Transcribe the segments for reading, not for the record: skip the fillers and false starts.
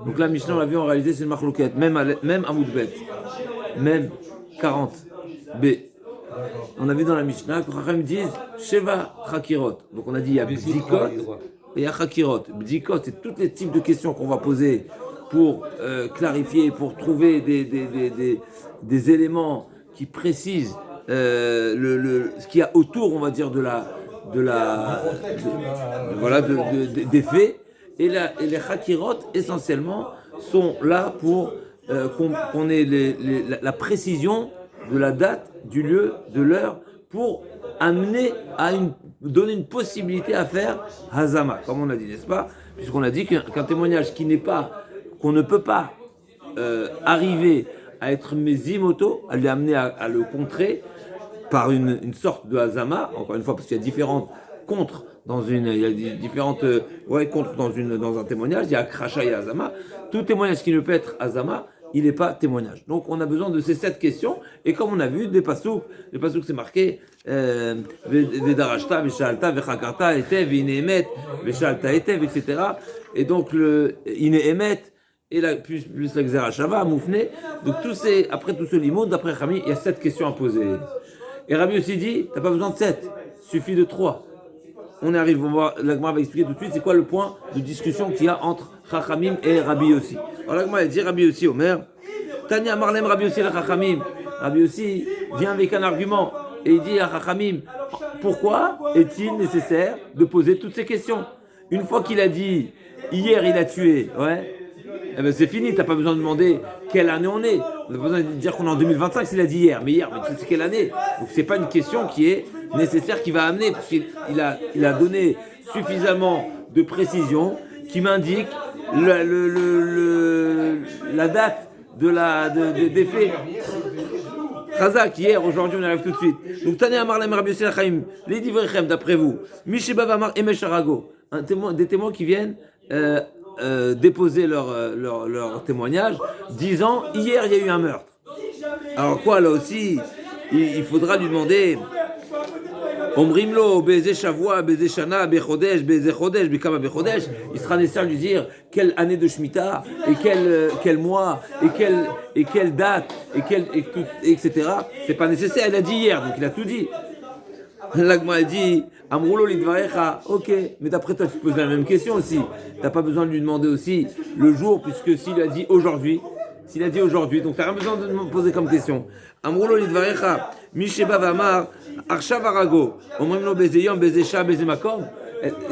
Donc la Mishnah, on l'a vu en réalité, c'est une marloquette, même à Moudbet, même 40 B. On a vu dans la Mishnah que Chachamim disent Sheva Chakirot. Donc on a dit il y a Bdikot et il y a Chakirot. Bdikot, c'est tous les types de questions qu'on va poser pour clarifier, pour trouver des éléments qui précisent ce qu'il y a autour, on va dire, des faits. Et les Chakirot, essentiellement, sont là pour qu'on ait la précision de la date, du lieu, de l'heure, pour amener donner une possibilité à faire Hazama, comme on a dit, n'est-ce pas? Puisqu'on a dit qu'un témoignage qu'on ne peut pas arriver à être Mezimoto, à lui amener à le contrer par une sorte de Hazama, encore une fois, parce qu'il y a différentes contres il y a différentes contres dans un témoignage, il y a Kracha et Hazama. Tout témoignage qui ne peut être Hazama, il n'est pas témoignage. Donc on a besoin de ces 7 questions, et comme on a vu, les pasouks c'est marqué Vedarashta, Veshalta, Vechakarta, Etev, Ineemet, Veshalta, Etev, etc. Et donc le Ineemet, et plus la Xerashava, Moufne. Donc après tout ce limoud, d'après Chami, il y a 7 questions à poser. Et Rabbi aussi dit, tu n'as pas besoin de 7, suffit de 3. On arrive, on va voir, l'Agma va expliquer tout de suite c'est quoi le point de discussion qu'il y a entre Chachamim et Rabbi Yossi. Alors l'Agma dit Rabbi Yossi Omer, Tania Marlem Rabbi Yossi la Chachamim. Rabbi Yossi vient avec un argument et il dit à Chachamim, pourquoi est-il nécessaire de poser toutes ces questions? Une fois qu'il a dit hier il a tué, eh ben c'est fini, t'as pas besoin de demander quelle année on est. On a besoin de dire qu'on est en 2025 s'il a dit hier, mais tu sais quelle année. Donc c'est pas une question qui est nécessaire, qui va amener, parce qu'il a donné suffisamment de précision qui m'indique la date des faits. Chazak, hier, aujourd'hui, on arrive tout de suite. Donc Tane Amar Lem Rabbi Yossi Lachaim, les Divrechem, d'après vous, Misheba Vamar Emesh Arago, des témoins qui viennent déposer leur témoignage, disant hier il y a eu un meurtre. Alors quoi, là aussi, il faudra lui demander Omrimlo, Beze Shavua, Beze Shana, Bechodesh, Beze Chodesh, Bekama Bechodesh. Il sera nécessaire de lui dire quelle année de Shemitah, et quel mois, et quelle date, etc. C'est pas nécessaire, il a dit hier, donc il a tout dit. L'Agma a dit Amroulo lidvarecha, ok, mais d'après toi tu poses la même question aussi. T'as pas besoin de lui demander aussi le jour, puisque s'il a dit aujourd'hui, donc t'as rien besoin de me poser comme question. Amroulo lidvarecha, Misheba Vamar, Arshav Arago, Omrimlo Bezeyom, Bezesha, Bezemakom.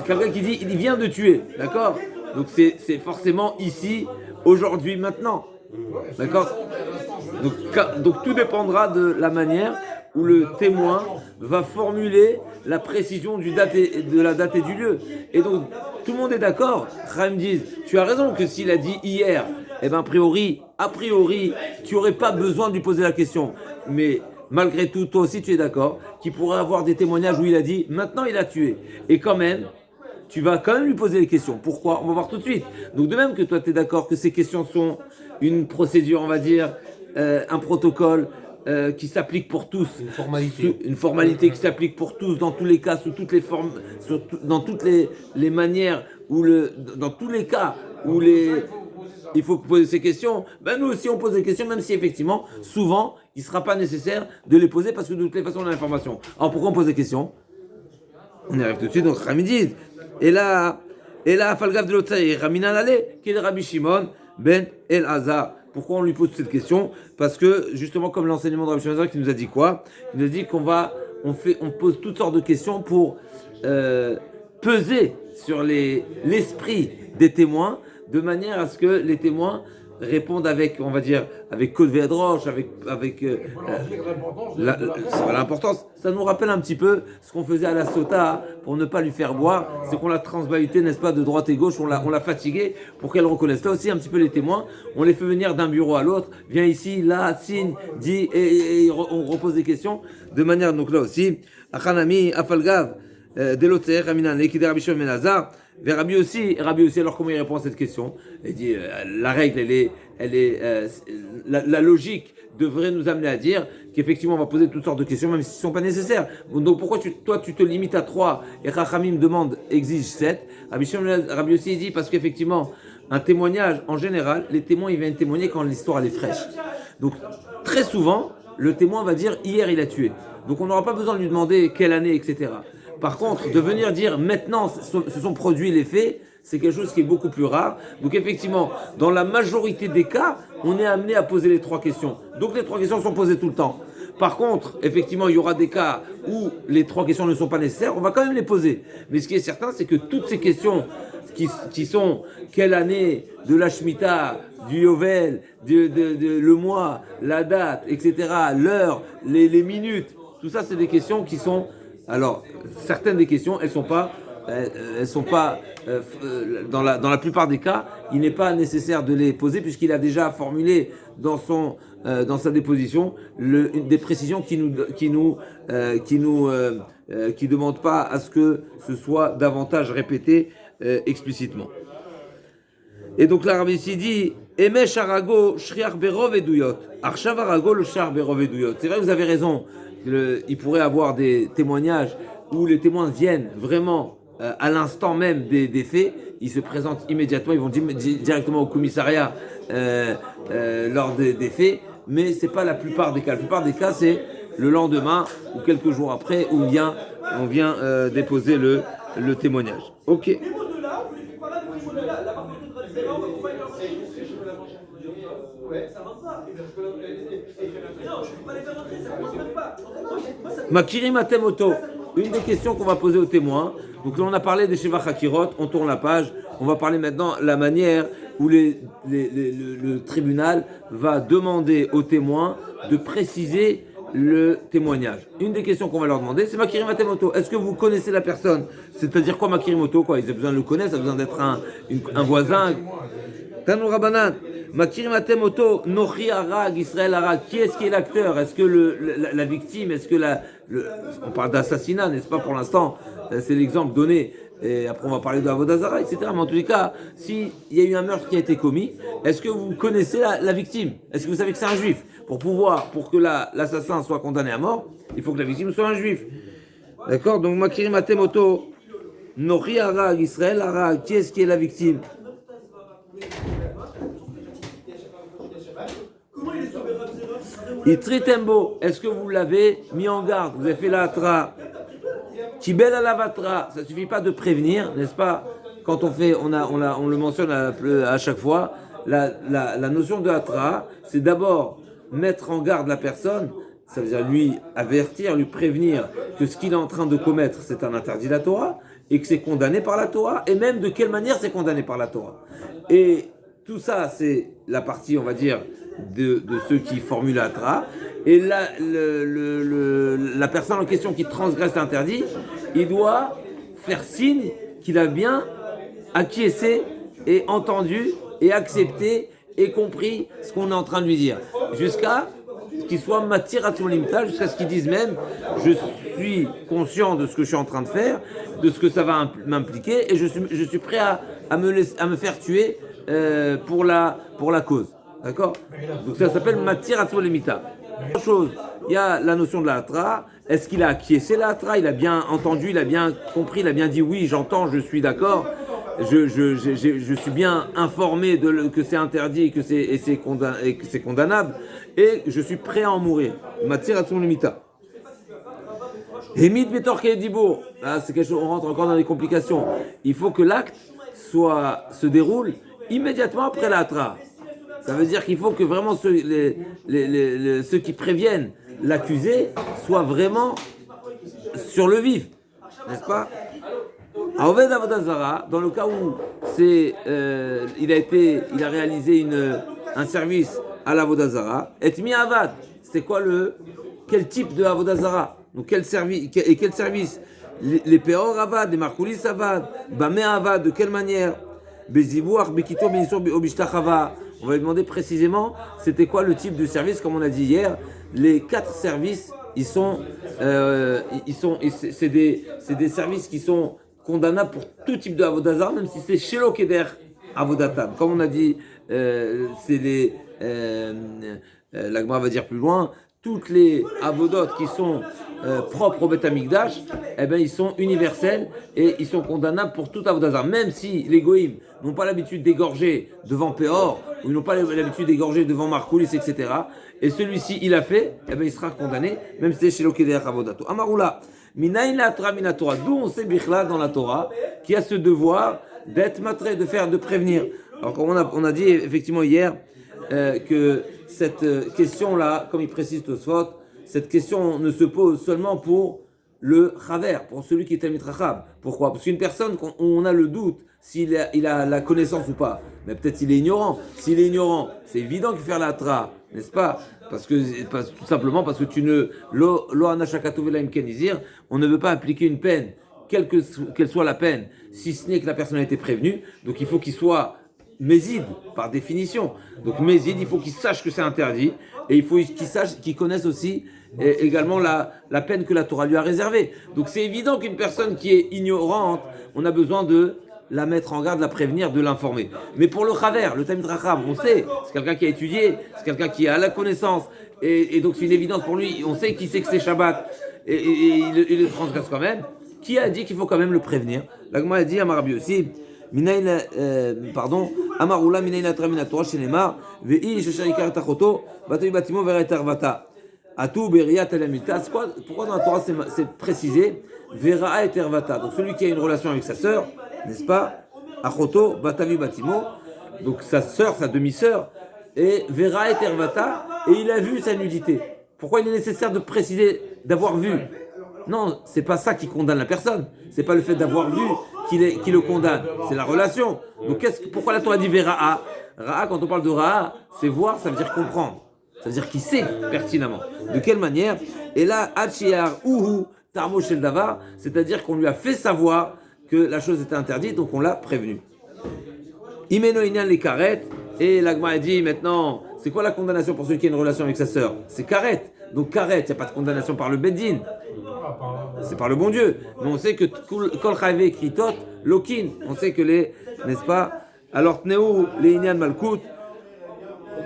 Quelqu'un qui dit il vient de tuer, d'accord? Donc c'est forcément ici, aujourd'hui, maintenant. D'accord? Donc tout dépendra de la manière où le témoin va formuler la précision de la date et du lieu. Et donc, tout le monde est d'accord. Chaim dit, tu as raison que s'il a dit hier, eh ben, a priori, tu n'aurais pas besoin de lui poser la question. Mais malgré tout, toi aussi, tu es d'accord qu'il pourrait avoir des témoignages où il a dit, maintenant il a tué. Et quand même, tu vas quand même lui poser les questions. Pourquoi? On va voir tout de suite. Donc, de même que toi, tu es d'accord que ces questions sont une procédure, on va dire, un protocole, qui s'applique pour tous, une formalité qui s'applique pour tous, dans tous les cas, sous toutes les formes, dans toutes les manières, dans tous les cas où il faut poser ces questions, ben nous aussi on pose des questions, même si effectivement, souvent, il ne sera pas nécessaire de les poser parce que de toutes les façons on a l'information. Alors pourquoi on pose des questions? On y arrive tout de suite, donc Rami dit, et là, Falgav de l'Otsaï, Raminan Ale, qui est le Rabbi Shimon ben El Hazar. Pourquoi on lui pose cette question? Parce que, justement, comme l'enseignement de Rabbi Shimon qui nous a dit quoi? Il nous a dit on pose toutes sortes de questions pour peser sur l'esprit des témoins, de manière à ce que les témoins répondent avec, on va dire, avec Kod Vedroche, avec l'importance. Ça nous rappelle un petit peu ce qu'on faisait à la Sota pour ne pas lui faire boire, c'est qu'on l'a transbahuté, n'est-ce pas, de droite et gauche, on l'a fatigué pour qu'elle reconnaisse. Là aussi, un petit peu les témoins, on les fait venir d'un bureau à l'autre, viens ici, là, signe, dit, et on repose des questions, de manière, donc là aussi, Achanami, Afalgav, Delotzer, Aminan, Ekide Rabbi Shimon ben Hazar, vers Rabbi aussi, alors comment il répond à cette question? Il dit, la règle, la logique devrait nous amener à dire qu'effectivement on va poser toutes sortes de questions, même si ce ne sont pas nécessaires. Donc pourquoi toi tu te limites à 3 et Chachamim exige 7? Rabbi aussi dit parce qu'effectivement, Un témoignage, en général, les témoins ils viennent témoigner quand l'histoire elle est fraîche. Donc très souvent, le témoin va dire hier il a tué. Donc on n'aura pas besoin de lui demander quelle année, etc. Par contre, de venir dire maintenant se sont produits les faits, c'est quelque chose qui est beaucoup plus rare. Donc effectivement, dans la majorité des cas, on est amené à poser les 3 questions. Donc les 3 questions sont posées tout le temps. Par contre, effectivement, il y aura des cas où les 3 questions ne sont pas nécessaires, on va quand même les poser. Mais ce qui est certain, c'est que toutes ces questions qui sont quelle année, de la Shemitah, du Yovel, le mois, la date, etc., l'heure, les minutes, tout ça, c'est des questions qui sont... Alors, certaines des questions, elles sont pas dans la plupart des cas, il n'est pas nécessaire de les poser puisqu'il a déjà formulé dans sa déposition des précisions qui demandent pas à ce que ce soit davantage répété explicitement. Et donc l'arabe ici dit Emesh Arago Shriach Berov Eduyot. Arshav Arago le Shriach Berov Eduyot. C'est vrai, vous avez raison. Il pourrait avoir des témoignages où les témoins viennent vraiment à l'instant même des faits. Ils se présentent immédiatement, ils vont directement au commissariat lors des faits. Mais c'est pas la plupart des cas. La plupart des cas, c'est le lendemain ou quelques jours après où on vient déposer le témoignage. Ok. Makirim Atemoto, une des questions qu'on va poser aux témoins. Donc là, on a parlé des Sheva Chakirot, on tourne la page. On va parler maintenant de la manière où le tribunal va demander aux témoins de préciser le témoignage. Une des questions qu'on va leur demander, c'est Makirim Atemoto. Est-ce que vous connaissez la personne? C'est-à-dire quoi Makirim Oto? Quoi, ils ont besoin de le connaître, ça a besoin d'être un voisin. Tanou Rabanan, Makirim Atemoto, Nochi Arag, Israël Arag. Qui est-ce qui est l'acteur? Est-ce que la victime? Est-ce que on parle d'assassinat, n'est-ce pas pour l'instant? C'est l'exemple donné. Et après on va parler de Avodah Zarah, etc. Mais en tous les cas, s'il y a eu un meurtre qui a été commis, est-ce que vous connaissez la victime? Est-ce que vous savez que c'est un juif? Pour que l'assassin soit condamné à mort, il faut que la victime soit un juif. D'accord? Donc Makirim Atemoto, Nochi Arag, Israël Arag. Qui est-ce qui est la victime? Itritembo, est-ce que vous l'avez mis en garde? Vous avez fait la hatra. Kibel à la vatra, ça suffit pas de prévenir, n'est-ce pas? Quand on le mentionne à chaque fois, la notion de hatra, c'est d'abord mettre en garde la personne, ça veut dire lui avertir, lui prévenir que ce qu'il est en train de commettre, c'est un interdit de la Torah, et que c'est condamné par la Torah, et même de quelle manière c'est condamné par la Torah. Et tout ça, c'est la partie, on va dire, de ceux qui formulent la hatra. Et la personne en question qui transgresse l'interdit, il doit faire signe qu'il a bien acquiescé et entendu et accepté et compris ce qu'on est en train de lui dire. Jusqu'à ce qu'il soit matière à son limita, jusqu'à ce qu'il dise même je suis conscient de ce que je suis en train de faire, de ce que ça va m'impliquer et je suis prêt à me faire tuer pour la cause. D'accord? Donc ça s'appelle matière à son limita. Autre chose, il y a la notion de la hatra. Est-ce qu'il a acquiescé la hatra? Il a bien entendu, il a bien compris, il a bien dit oui, j'entends, je suis d'accord. Je suis bien informé que c'est interdit et que c'est condamnable et je suis prêt à en mourir. Matière à son limita. Hemid betor kedibo. Là, c'est quelque chose, on rentre encore dans les complications. Il faut que l'acte se déroule immédiatement après la hatra. Ça veut dire qu'il faut que vraiment ceux qui préviennent l'accusé soient vraiment sur le vif, n'est-ce pas? À Oved Avodah Zarah, dans le cas où il a réalisé un service à l'Avodah Zarah, et mi avad, c'est quoi quel type de Avodah Zarah? Donc quel service? Les peor avad, les markoulis avad, bamé avad, de quelle manière? Bezibouach, bekito, benisur, obishtachava. On va lui demander précisément c'était quoi le type de service, comme on a dit hier. Les 4 services, c'est des services qui sont condamnables pour tout type de Avodah Zarah, même si c'est Shelo Keder Avodatam. Comme on a dit, c'est la Gemara va dire plus loin toutes les avodotes qui sont propres au Beth Amikdash, eh ben ils sont universels et ils sont condamnables pour tout avodazar. Même si les goïms n'ont pas l'habitude d'égorger devant Péor, ou ils n'ont pas l'habitude d'égorger devant Markoulis, etc. Et celui-ci, il a fait, eh ben il sera condamné, même si c'est chez l'Okeder Avodato. Amaroula, Minaïn la Torah mina Torah. D'où on sait Bichla dans la Torah qui a ce devoir d'être matré, de prévenir. Alors comme on a dit effectivement hier que cette question-là, comme il précise Tosfot, cette question ne se pose seulement pour le chaver, pour celui qui est Talmid Chacham. Pourquoi? Parce qu'une personne, on a le doute s'il a la connaissance ou pas, mais peut-être il est ignorant. S'il est ignorant, c'est évident qu'il fait la tra, n'est-ce pas? Tout simplement parce que on ne veut pas appliquer une peine, qu'elle soit la peine, si ce n'est que la personne a été prévenue. Donc il faut qu'il soit Mézid, par définition. Donc Mézid, il faut qu'il sache que c'est interdit, et il faut qu'il connaisse aussi également la peine que la Torah lui a réservée. Donc c'est évident qu'une personne qui est ignorante, on a besoin de la mettre en garde, la prévenir, de l'informer. Mais pour le Chaver, le Talmid Chacham, on sait, c'est quelqu'un qui a étudié, c'est quelqu'un qui a la connaissance, et donc c'est une évidence pour lui, on sait qu'il sait que c'est Shabbat, et il le transgresse quand même. Qui a dit qu'il faut quand même le prévenir? La Gemara a dit à Marabi aussi, Amarula minaina tramina Torah shenema ve'i shesharikar tachoto batoi batimo veretarvata atu beriat elamita. Pourquoi dans la Torah c'est précisé vera et tervata? Donc celui qui a une relation avec sa sœur, n'est-ce pas? Achoto batavi batimo, donc sa sœur, sa demi-sœur, et vera et tervata, et il a vu sa nudité. Pourquoi il est nécessaire de préciser d'avoir vu? Non, c'est pas ça qui condamne la personne. C'est pas le fait d'avoir vu qui le condamne. C'est la relation. Donc pourquoi la Torah dit Vera'a? Ra'a, quand on parle de Ra'a, c'est voir, ça veut dire comprendre. Ça veut dire qu'il sait pertinemment. De quelle manière? Et là, Hachiar Uhu Tarmo Shel Davar, c'est-à-dire qu'on lui a fait savoir que la chose était interdite, donc on l'a prévenu. Imeno Inyan les karet, et l'Agma a dit maintenant, c'est quoi la condamnation pour celui qui a une relation avec sa sœur? C'est karet. Donc karet, il n'y a pas de condamnation par le Beddin. C'est par le bon Dieu. Mais on sait que Kol Chayve Kritot, Lokin, on sait que n'est-ce pas? Alors Tneu, les Inyan Malkout,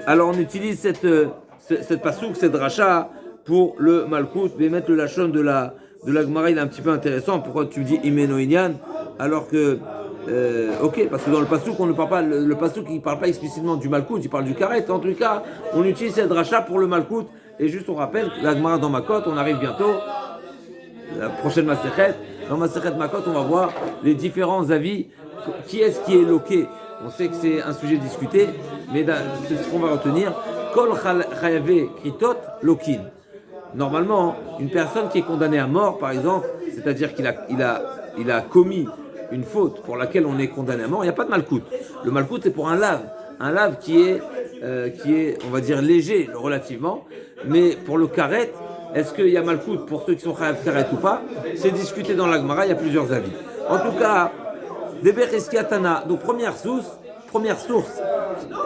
alors on utilise cette pasouk, cette dracha pour le Malkout, mais mettre le lachon de la Gemara, il est un petit peu intéressant. Pourquoi tu dis Imeno Inyan alors que ok, parce que dans le pasouk on ne parle pas, le pasouk il ne parle pas explicitement du Malkout, il parle du Karet. En tout cas, on utilise cette dracha pour le Malkout. Et juste on rappelle, la Gemara dans Makot, on arrive bientôt, la prochaine Masechet, dans Masechet Makot, on va voir les différents avis. Qui est-ce qui est loqué? On sait que c'est un sujet discuté, mais c'est ce qu'on va retenir. Kol Chayave Kritot Lokin. Normalement, une personne qui est condamnée à mort, par exemple, c'est-à-dire qu'il a commis une faute pour laquelle on est condamné à mort, il n'y a pas de malkout. Le malkout, c'est pour un lave qui est, on va dire, léger relativement, mais pour le karet, est-ce qu'il y a malkout pour ceux qui sont chayav karet ou pas? C'est discuté dans la Gemara, il y a plusieurs avis. En tout cas, Deber Eskiatana, donc première source,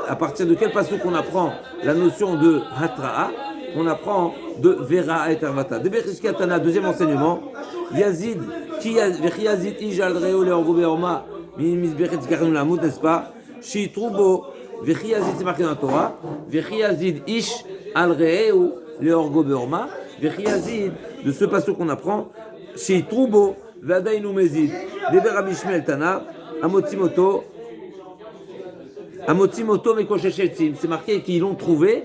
à partir de quel passage qu'on apprend la notion de hatra'a, on apprend de vera et tervata. Deber Eskiatana, deuxième enseignement, Yazid, Yazid Ijal Reo Leorgo Beorma, Misberet Karnu Lamut, n'est-ce pas? Shitrubo, Yazid, c'est marqué dans la Torah, Yazid Ish Al Reo Leorgo Beorma, Yazid, de ce passage qu'on apprend, Shitrubo, Vadainu Mezid, Deber Abishmel Tana, Amotimoto, Mekosheshetzim. C'est marqué qu'ils l'ont trouvé,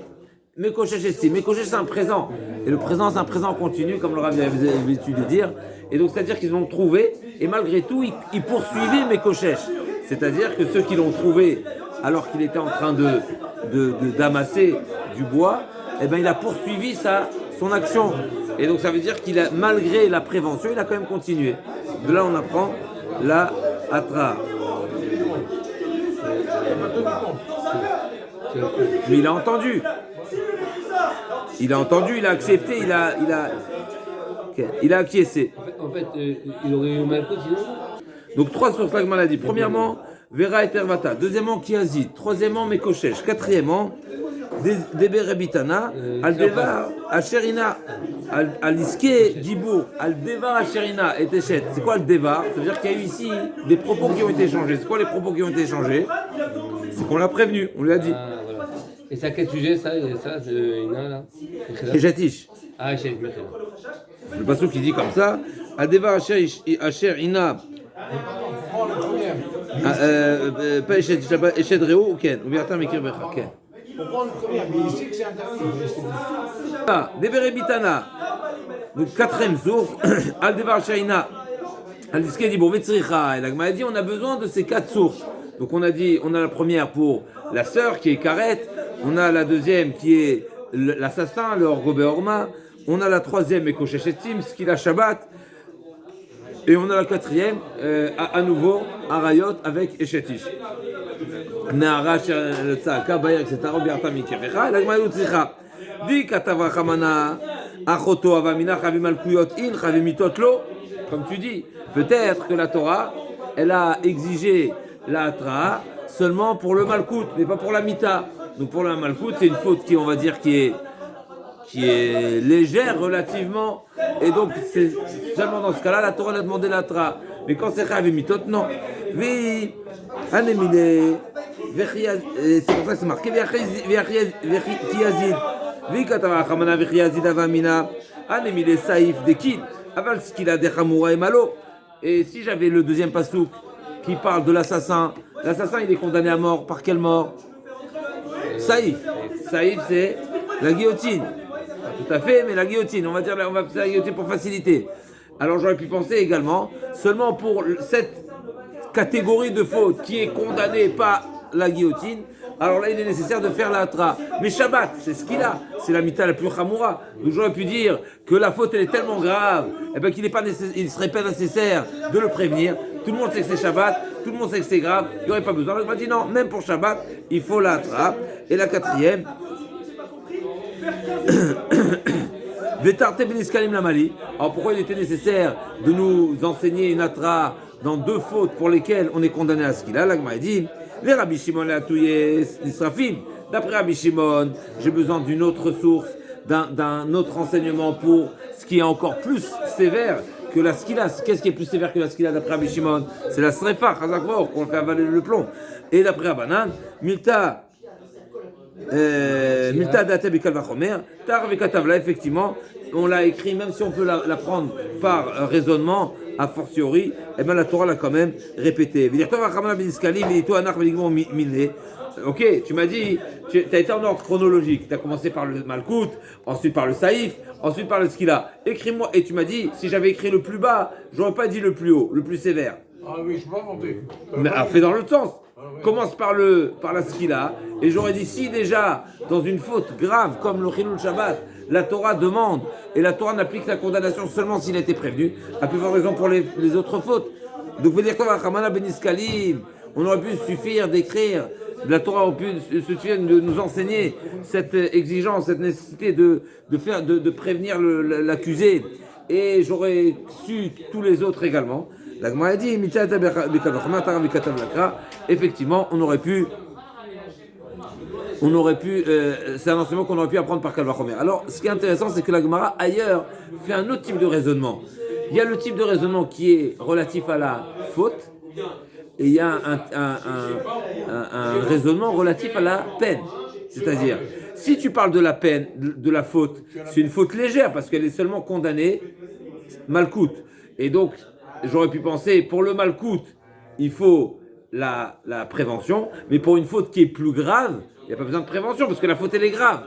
Mekosheshetzim. Mekoshesh, c'est un présent. Et le présent, c'est un présent continu, comme le Rav avait l'habitude de dire. Et donc, c'est-à-dire qu'ils l'ont trouvé, et malgré tout, ils poursuivaient Mekoshesh. C'est-à-dire que ceux qui l'ont trouvé, alors qu'il était en train d'amasser du bois, eh ben, il a poursuivi son action. Et donc, ça veut dire qu'il a, malgré la prévention, il a quand même continué. De là, on apprend la hatra. Mais il a entendu. Il a accepté, il a acquiescé. En fait, il aurait eu mal sinon. Donc 3 sources la maladie. Premièrement, Vera et Tervata. Deuxièmement, Kiazid. Troisièmement, Mekoshesh. Quatrièmement, Deber Rebitana. Al-Devar, Asherina. Al-Iske, Dibou. Al-Devar, Asherina et Teshet. C'est quoi le Devar? Ça veut dire qu'il y a eu ici des propos qui ont été échangés. C'est quoi les propos qui ont été échangés? C'est qu'on l'a prévenu, on lui a dit. Voilà. Et c'est à quel sujet ça, Ina là? Eshetish. Ah, Eshetish, merci. Le passage qui dit comme ça, Adeva Asher Ina. Pas Eshed Reo ou Ken, ou bien Mekir Becha, Ken. On prend le premier, mais ici que c'est interdit. Ah, Debere Bitana. Donc, quatrième source, Al-Devar Shaina. Al-Diske dit, bon, Vetzricha. Et l'Agma a dit, on a besoin de ces 4 sources. Donc, on a dit, on a la première pour la sœur qui est Karet. On a la deuxième qui est l'assassin, le Orgo Beorma. On a la troisième, Ekosheshetim, ce qui est la Shabbat. Et on a la quatrième, à nouveau, Arayot avec Eshetish. Nahara le Tzaka, Bayer, etc. Obiarta Mikerecha. Et l'Agma Yutzricha. Dit Katavra Chamana, Achoto Avamina, Chavim Alkuyot In, Chavim Mitot Lo. Comme tu dis, peut-être que la Torah, elle a exigé la Hatra seulement pour le Malkout, mais pas pour la Mita. Donc pour le Malkout, c'est une faute qui, on va dire, qui est légère relativement. Et donc, c'est seulement dans ce cas-là, la Torah a demandé la Hatra. Mais quand c'est Chavim Mitot, non. Oui, Anemine, c'est pour ça que c'est marqué, Viachiyazid. Et si j'avais le deuxième pasouk qui parle de l'assassin, l'assassin il est condamné à mort, par quelle mort? Saïf. Saïf c'est la guillotine. Pas tout à fait, mais la guillotine, on va dire la guillotine pour faciliter. Alors j'aurais pu penser également, seulement pour cette catégorie de faute qui est condamnée par la guillotine, alors là il est nécessaire de faire la hatra. Mais Shabbat, c'est ce qu'il a, c'est la mita la plus chamoura. Donc j'aurais pu dire que la faute elle est tellement grave, et ben qu'il ne serait pas nécessaire de le prévenir. Tout le monde sait que c'est Shabbat, tout le monde sait que c'est grave, il n'y aurait pas besoin. Alors il m'a dit non, même pour Shabbat, il faut la hatra. Et la quatrième, Vetarte Beniskalim Lamali. Alors pourquoi il était nécessaire de nous enseigner une hatra dans 2 fautes pour lesquelles on est condamné à ce qu'il a? L'Agma dit les Rabbi Shimon et Atouye Nisrafim. D'après Rabbi Shimon, j'ai besoin d'une autre source, d'un autre enseignement pour ce qui est encore plus sévère que la skila. Qu'est-ce qui est plus sévère que la skila d'après Rabbi Shimon? C'est la srefa, chazakvor, qu'on fait avaler le plomb. Et d'après Rabbanan, Milta Date Bekal Vachomer, Tar Vekatavla, effectivement, on l'a écrit, même si on peut la prendre par raisonnement, a fortiori, eh bien la Torah l'a quand même répété. Ok, tu m'as dit, tu as été en ordre chronologique, tu as commencé par le Malkout, ensuite par le Saïf, ensuite par le Skila. Écris-moi, et tu m'as dit, si j'avais écrit le plus bas, j'aurais pas dit le plus haut, le plus sévère. Ah oui, je peux pas monter. Mais fais dans l'autre sens. Commence par la Skila, et j'aurais dit, si déjà, dans une faute grave comme le Chilul Shabbat, la Torah demande, et la Torah n'applique la condamnation seulement s'il a été prévenu, à plus forte raison pour les autres fautes. Donc, veut dire quoi, on aurait pu suffire d'écrire, la Torah aurait pu suffire de nous enseigner cette exigence, cette nécessité de prévenir l'accusé, et j'aurais su tous les autres également. La Gemara a dit, effectivement, on aurait pu, c'est un enseignement qu'on aurait pu apprendre par Kal Vachomer. Alors, ce qui est intéressant, c'est que la Gemara, ailleurs, fait un autre type de raisonnement. Il y a le type de raisonnement qui est relatif à la faute, et il y a un raisonnement relatif à la peine. C'est-à-dire, si tu parles de la peine, de la faute, c'est une faute légère, parce qu'elle est seulement condamnée malkout. Et donc, j'aurais pu penser, pour le malkout, il faut la prévention, mais pour une faute qui est plus grave, il n'y a pas besoin de prévention, parce que la faute, elle est grave.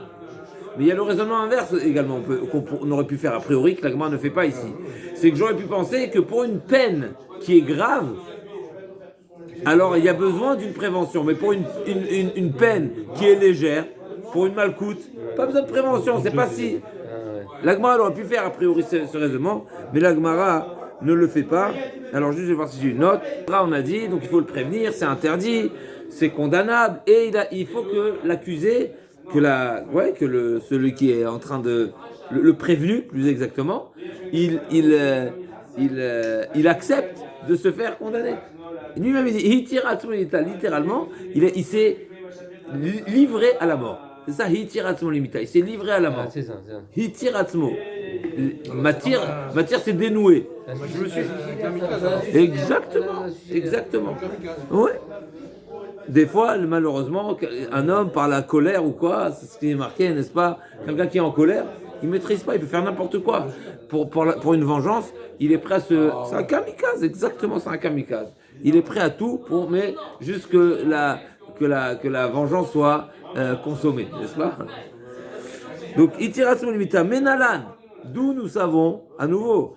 Mais il y a le raisonnement inverse également, qu'on aurait pu faire a priori, que la Gemara ne fait pas ici. C'est que j'aurais pu penser que pour une peine qui est grave, alors il y a besoin d'une prévention. Mais pour une peine qui est légère, pour une malcoute, pas besoin de prévention. C'est pas si. La Gemara aurait pu faire a priori ce raisonnement, mais la Gemara ne le fait pas. Alors juste je vais voir si j'ai une note. Là on a dit, donc il faut le prévenir, c'est interdit, c'est condamnable, et il faut que l'accusé, celui qui est en train de le prévenu plus exactement, il accepte de se faire condamner. Lui-même il dit littéralement, il s'est livré à la mort. C'est ça, hitiratzmo limita. Il s'est livré à la mort. C'est ça. Hitiratzmo. Matir, c'est dénoué. Je me suis Exactement. Ouais. des fois, malheureusement, un homme par la colère ou quoi, c'est ce qui est marqué, n'est-ce pas? Quelqu'un qui est en colère, il maîtrise pas, il peut faire n'importe quoi. Pour une vengeance, il est prêt à se... C'est un kamikaze, exactement, c'est un kamikaze. Il est prêt à tout, mais juste que la vengeance soit consommée, n'est-ce pas? Donc, Itiratsum limita, Menalan, d'où nous savons, à nouveau,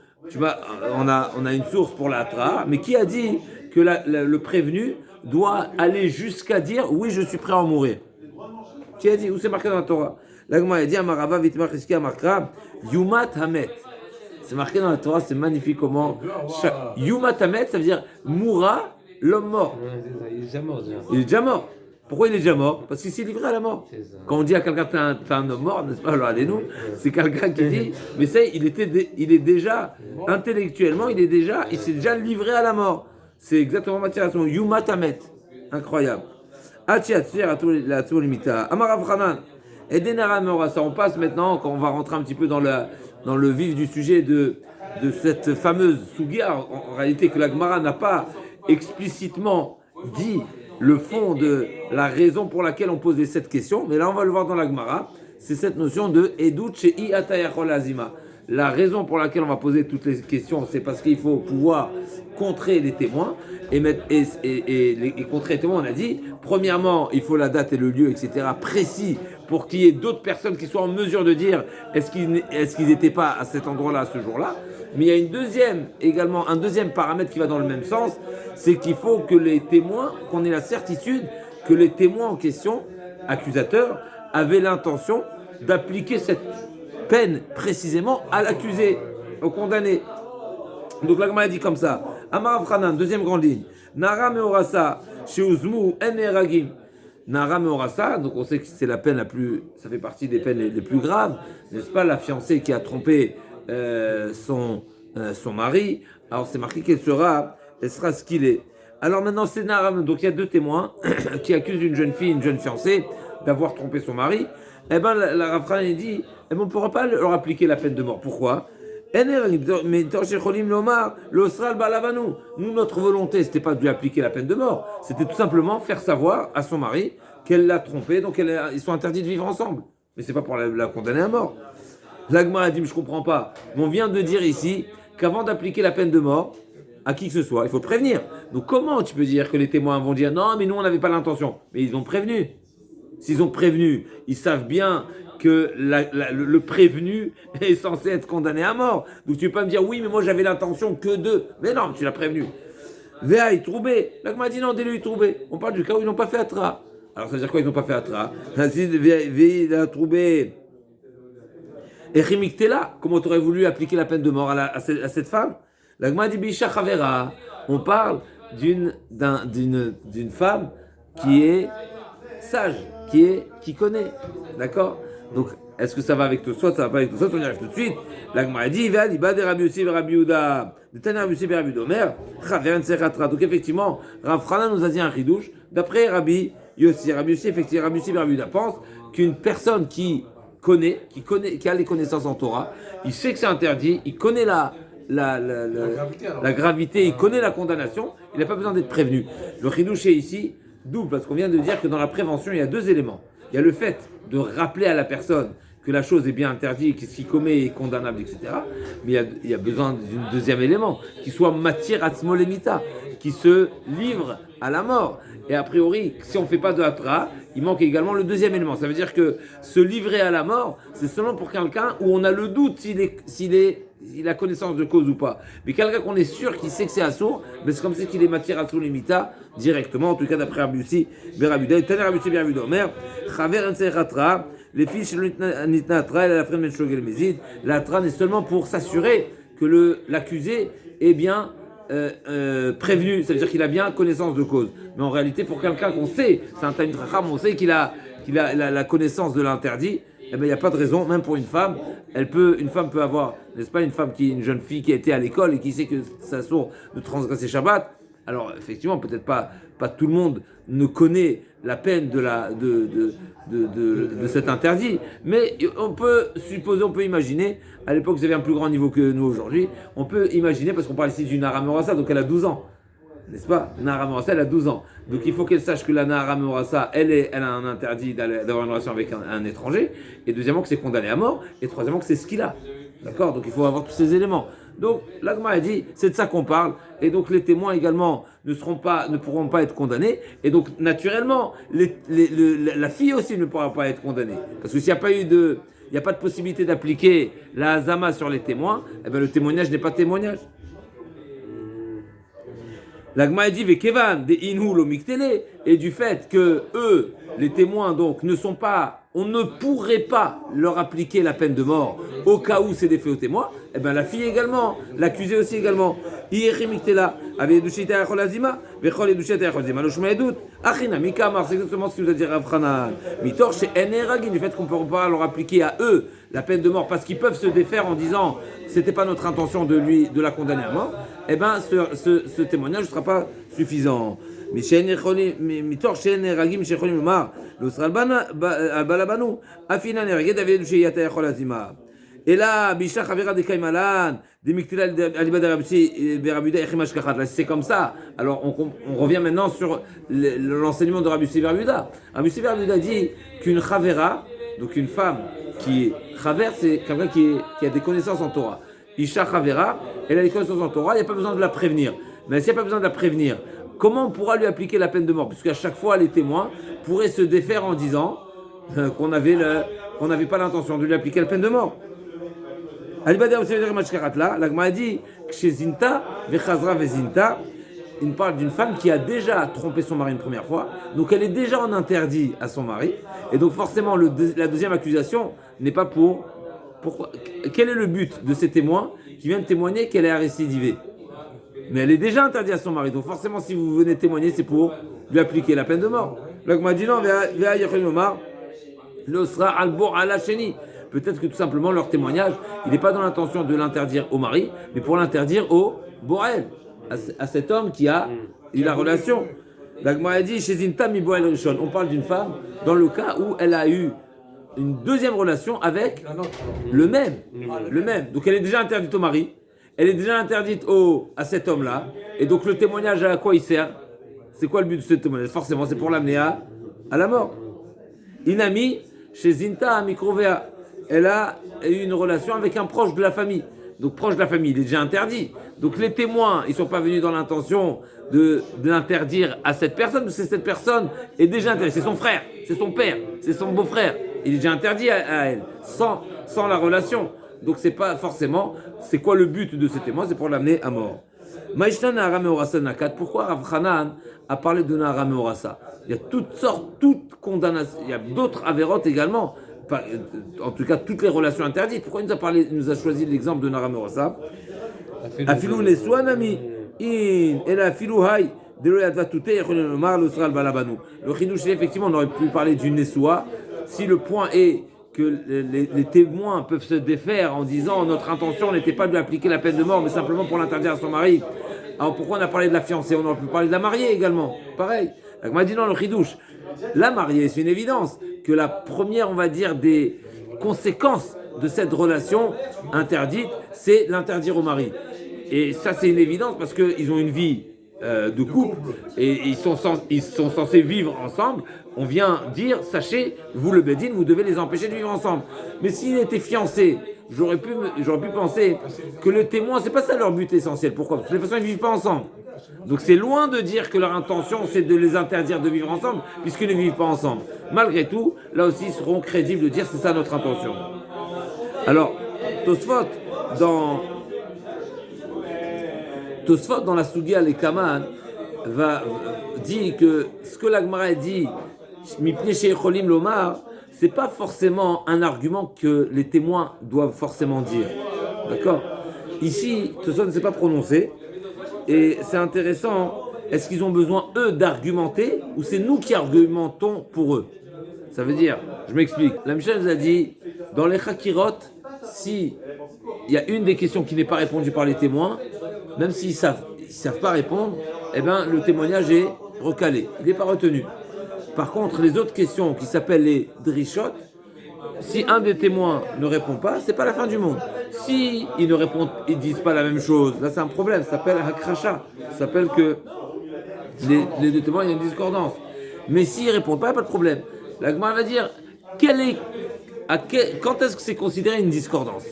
on a une source pour la Tra, mais qui a dit que le prévenu doit aller jusqu'à dire oui, je suis prêt à en mourir? Qui a dit? Où c'est marqué dans la Torah? L'Agma a dit Amarava vitmar iski amarkra yumat hamet. C'est marqué dans la Torah, c'est magnifique comment. Yumat hamet, ça veut dire mourra l'homme mort. Il est déjà mort déjà. Il est déjà mort. Pourquoi il est déjà mort? Parce qu'il s'est livré à la mort. Quand on dit à quelqu'un t'es un homme mort, n'est-ce pas? Alors allez-nous, c'est quelqu'un qui dit, mais ça, il est déjà intellectuellement, il s'est déjà livré à la mort. C'est exactement ma tiration. Yuma Tamet. Incroyable. On passe maintenant, quand on va rentrer un petit peu dans le vif du sujet de cette fameuse Sugia, en réalité que la Gemara n'a pas explicitement dit le fond de la raison pour laquelle on posait cette question, mais là on va le voir dans la Gemara, c'est cette notion de Edut Shei Atayachol Azima. La raison pour laquelle on va poser toutes les questions, c'est parce qu'il faut pouvoir contrer les témoins et contrer les témoins. On a dit, premièrement, il faut la date et le lieu, etc., précis pour qu'il y ait d'autres personnes qui soient en mesure de dire est-ce qu'ils n'étaient pas à cet endroit-là, ce jour-là. Mais il y a un deuxième paramètre qui va dans le même sens, c'est qu'il faut que les témoins, qu'on ait la certitude que les témoins en question, accusateurs, avaient l'intention d'appliquer cette peine précisément à l'accusé, au condamné. Donc la Gemara dit comme ça. Amar Avchanan, deuxième grande ligne. Nara meorasa sheuzmu en eragim. Nara meorasa, donc on sait que c'est la peine ça fait partie des peines les plus graves, n'est-ce pas? La fiancée qui a trompé son mari. Alors c'est marqué elle sera ce qu'il est. Alors maintenant c'est Nara, donc il y a deux témoins qui accusent une jeune fiancée d'avoir trompé son mari. Eh bien la Avchanan dit, on ne pourra pas leur appliquer la peine de mort. Pourquoi? Nous, notre volonté, c'était pas de lui appliquer la peine de mort, c'était tout simplement faire savoir à son mari qu'elle l'a trompé, donc ils sont interdits de vivre ensemble. Mais c'est pas pour la condamner à mort. L'Agma a dit, mais je comprends pas. On vient de dire ici qu'avant d'appliquer la peine de mort à qui que ce soit, il faut prévenir. Donc comment tu peux dire que les témoins vont dire non, mais nous on n'avait pas l'intention? Mais ils ont prévenu. S'ils ont prévenu, ils savent bien que le prévenu est censé être condamné à mort. Donc tu ne peux pas me dire oui, mais moi j'avais l'intention que de. Mais non, tu l'as prévenu. Véaï, troubé. Là, m'a dit non, dès-le troubé. On parle du cas où ils n'ont pas fait Atra. Alors ça veut dire quoi, ils n'ont pas fait Atra? Véaï, la troubé. Et Chimiktela, comment tu aurais voulu appliquer la peine de mort à cette femme? Là, m'a dit Bisha Chavera. On parle d'une femme qui est sage, qui connaît. D'accord? Donc, est-ce que ça va avec tout ça? Ça va pas avec tout ça? On y arrive tout de suite. L'Agma a dit, il va de Rabbi Yossi et Rabbi Yehuda, de Tana Rabbi Yossi et Rabbi Domer, Chaveren Seratra. Donc, effectivement, Rav Frana nous a dit un chidouche. D'après Rabbi Yossi, effectivement, Rabbi Yossi et Rabbi Yehuda pense qu'une personne qui a les connaissances en Torah, il sait que c'est interdit, il connaît la gravité, il connaît la condamnation, il n'a pas besoin d'être prévenu. Le chidouche est ici double, parce qu'on vient de dire que dans la prévention, il y a deux éléments. Il y a le fait de rappeler à la personne que la chose est bien interdite, que ce qu'il commet est condamnable, etc. Mais il y a besoin d'un deuxième élément, qui soit matière atzmolemita, qui se livre à la mort. Et a priori, si on ne fait pas de hatra, il manque également le deuxième élément. Ça veut dire que se livrer à la mort, c'est seulement pour quelqu'un où on a le doute s'il a connaissance de cause ou pas. Mais quelqu'un qu'on est sûr qu'il sait que c'est assourd, mais c'est comme si qu'il est matière atzmolemita directement, en tout cas d'après Rabbi Yossi, Rabbi Yehuda, Tana Rabbi Yossi, Rabbi Domer, Chaver Enser Hatra, les filles chez Nitna Hatra, et la frère Menshogel Mezid. L'Hatra n'est seulement pour s'assurer que l'accusé est bien prévenu, ça veut dire qu'il a bien connaissance de cause. Mais en réalité, pour quelqu'un qu'on sait, c'est un Talmid Chacham, on sait qu'il a la connaissance de l'interdit, eh ben, il n'y a pas de raison, même pour une femme, une femme peut avoir, n'est-ce pas, une jeune fille qui a été à l'école et qui sait que ça sort de transgresser Shabbat. Alors, effectivement, peut-être pas tout le monde ne connaît la peine de cet interdit, mais on peut imaginer, à l'époque, vous avez un plus grand niveau que nous aujourd'hui, on peut imaginer, parce qu'on parle ici d'une Aramorasa, donc elle a 12 ans. n'est-ce pas? Nahara Morassa, elle a 12 ans. Donc il faut qu'elle sache que la Nahara Morassa, elle a un interdit d'avoir une relation avec un étranger. Et deuxièmement, que c'est condamné à mort. Et troisièmement, que c'est ce qu'il a. D'accord? Donc il faut avoir tous ces éléments. Donc l'Agma a dit, c'est de ça qu'on parle. Et donc les témoins également ne pourront pas être condamnés. Et donc naturellement, la fille aussi ne pourra pas être condamnée. Parce que s'il n'y a pas de possibilité d'appliquer la Hazama sur les témoins, eh bien le témoignage n'est pas témoignage. L'Agma a dit Vekevan de Inhu lo Miktele, et du fait que eux, les témoins donc, on ne pourrait pas leur appliquer la peine de mort au cas où c'est des faits aux témoins, et bien la fille également, l'accusé aussi également. Iechi Miktela, avait Dushita Yacholazima, Vechol Dushita Yacholazima, lo Shma Edut, Achina Mikamar, c'est exactement ce qu'il nous a dit Rav Hanan. Mitor chez Eneragin, du fait qu'on ne peut pas leur appliquer à eux la peine de mort parce qu'ils peuvent se défaire en disant c'était pas notre intention de la condamner à mort, eh bien ce témoignage ne sera pas suffisant. Mitor chez Eneragim, chez Cholim Mar, lo Sral Balabanu, Afina Neraged, avait Dushita Yacholazima. Et là, Bishach Avera de Kaimalan, des Miktila Aliba de Rabbi Berabuda, Echimash Kachat. Là, c'est comme ça. Alors, on revient maintenant sur l'enseignement de Rabbi Berabuda. Rabbi Berabuda dit qu'une Chavera, donc une femme qui est Chaver, c'est quelqu'un qui a des connaissances en Torah. Isha Chavera, elle a des connaissances en Torah, il n'y a pas besoin de la prévenir. Mais s'il n'y a pas besoin de la prévenir, comment on pourra lui appliquer la peine de mort? Puisqu'à chaque fois, les témoins pourraient se défaire en disant qu'on n'avait pas l'intention de lui appliquer la peine de mort. L'Agma a dit que chez Zinta, Vechazra Vezinta, il parle d'une femme qui a déjà trompé son mari une première fois, donc elle est déjà en interdit à son mari, et donc forcément la deuxième accusation n'est pas pourquoi. Quel est le but de ces témoins qui viennent témoigner qu'elle est récidivée? Mais elle est déjà interdite à son mari, donc forcément si vous venez témoigner, c'est pour lui appliquer la peine de mort. L'Agma a dit non, le sera al-bor ala-sheni. Peut-être que tout simplement leur témoignage, il n'est pas dans l'intention de l'interdire au mari, mais pour l'interdire au Boel, à cet homme qui a eu la relation. L'Agma a dit chez Zinta mi Boel Rishon, on parle d'une femme dans le cas où elle a eu une deuxième relation avec le même. Donc elle est déjà interdite au mari, elle est déjà interdite à cet homme-là, et donc le témoignage à quoi il sert? C'est quoi le but de ce témoignage? Forcément, c'est pour l'amener à la mort. Inami chez Zinta Mikrovea. Elle a eu une relation avec un proche de la famille. Donc proche de la famille, il est déjà interdit. Donc les témoins, ils ne sont pas venus dans l'intention de l'interdire à cette personne, parce que cette personne est déjà interdite. C'est son frère, c'est son père, c'est son beau-frère. Il est déjà interdit à elle, sans la relation. Donc c'est pas forcément, c'est quoi le but de ces témoins? C'est pour l'amener à mort. Maïshna Nahara Meorasa Nakat. Pourquoi Rav Hanan a parlé de Nahara Meorasa? Il y a toute condamnation, il y a d'autres avérotes également. En tout cas, toutes les relations interdites. Pourquoi il nous a choisi l'exemple de Nahara Meorasa? Afilou Nesouanami, et la Afilou Hay, le chidouche, effectivement, on aurait pu parler du Nesoua si le point est que les témoins peuvent se défaire en disant notre intention n'était pas de lui appliquer la peine de mort, mais simplement pour l'interdire à son mari. Alors pourquoi on a parlé de la fiancée? On aurait pu parler de la mariée également. Pareil. Donc, on m'a dit non, le chidouche. La mariée, c'est une évidence que la première, on va dire, des conséquences de cette relation interdite, c'est l'interdire au mari. Et ça, c'est une évidence parce qu'ils ont une vie de couple et ils sont censés vivre ensemble. On vient dire, sachez, vous le Bédine, vous devez les empêcher de vivre ensemble. Mais s'ils étaient fiancés, j'aurais pu penser que le témoin, c'est pas ça leur but essentiel. Pourquoi? Parce que de toute façon, ils ne vivent pas ensemble. Donc c'est loin de dire que leur intention, c'est de les interdire de vivre ensemble, puisqu'ils ne vivent pas ensemble. Malgré tout, là aussi, ils seront crédibles de dire c'est ça notre intention. Alors, Tosfot, dans la Sugia les Kaman, dit que ce que l'Agmara dit, Mipne Sheikholim Lomar, c'est pas forcément un argument que les témoins doivent forcément dire. D'accord? Ici, Tosfot ne s'est pas prononcé, et c'est intéressant. Est-ce qu'ils ont besoin, eux, d'argumenter, ou c'est nous qui argumentons pour eux? Ça veut dire, je m'explique. La Mishnah nous a dit, dans les Chakirot, si il y a une des questions qui n'est pas répondue par les témoins, même s'ils savent pas répondre, eh ben, le témoignage est recalé, il n'est pas retenu. Par contre, les autres questions qui s'appellent les drishot, si un des témoins ne répond pas, c'est pas la fin du monde. Si ils ne répondent, ils disent pas la même chose, là c'est un problème, ça s'appelle hakrasha, ça s'appelle que les deux témoins, il y a une discordance. Mais s'ils ne répondent pas, il n'y a pas de problème. La Gemara va dire, quand est-ce que c'est considéré une discordance?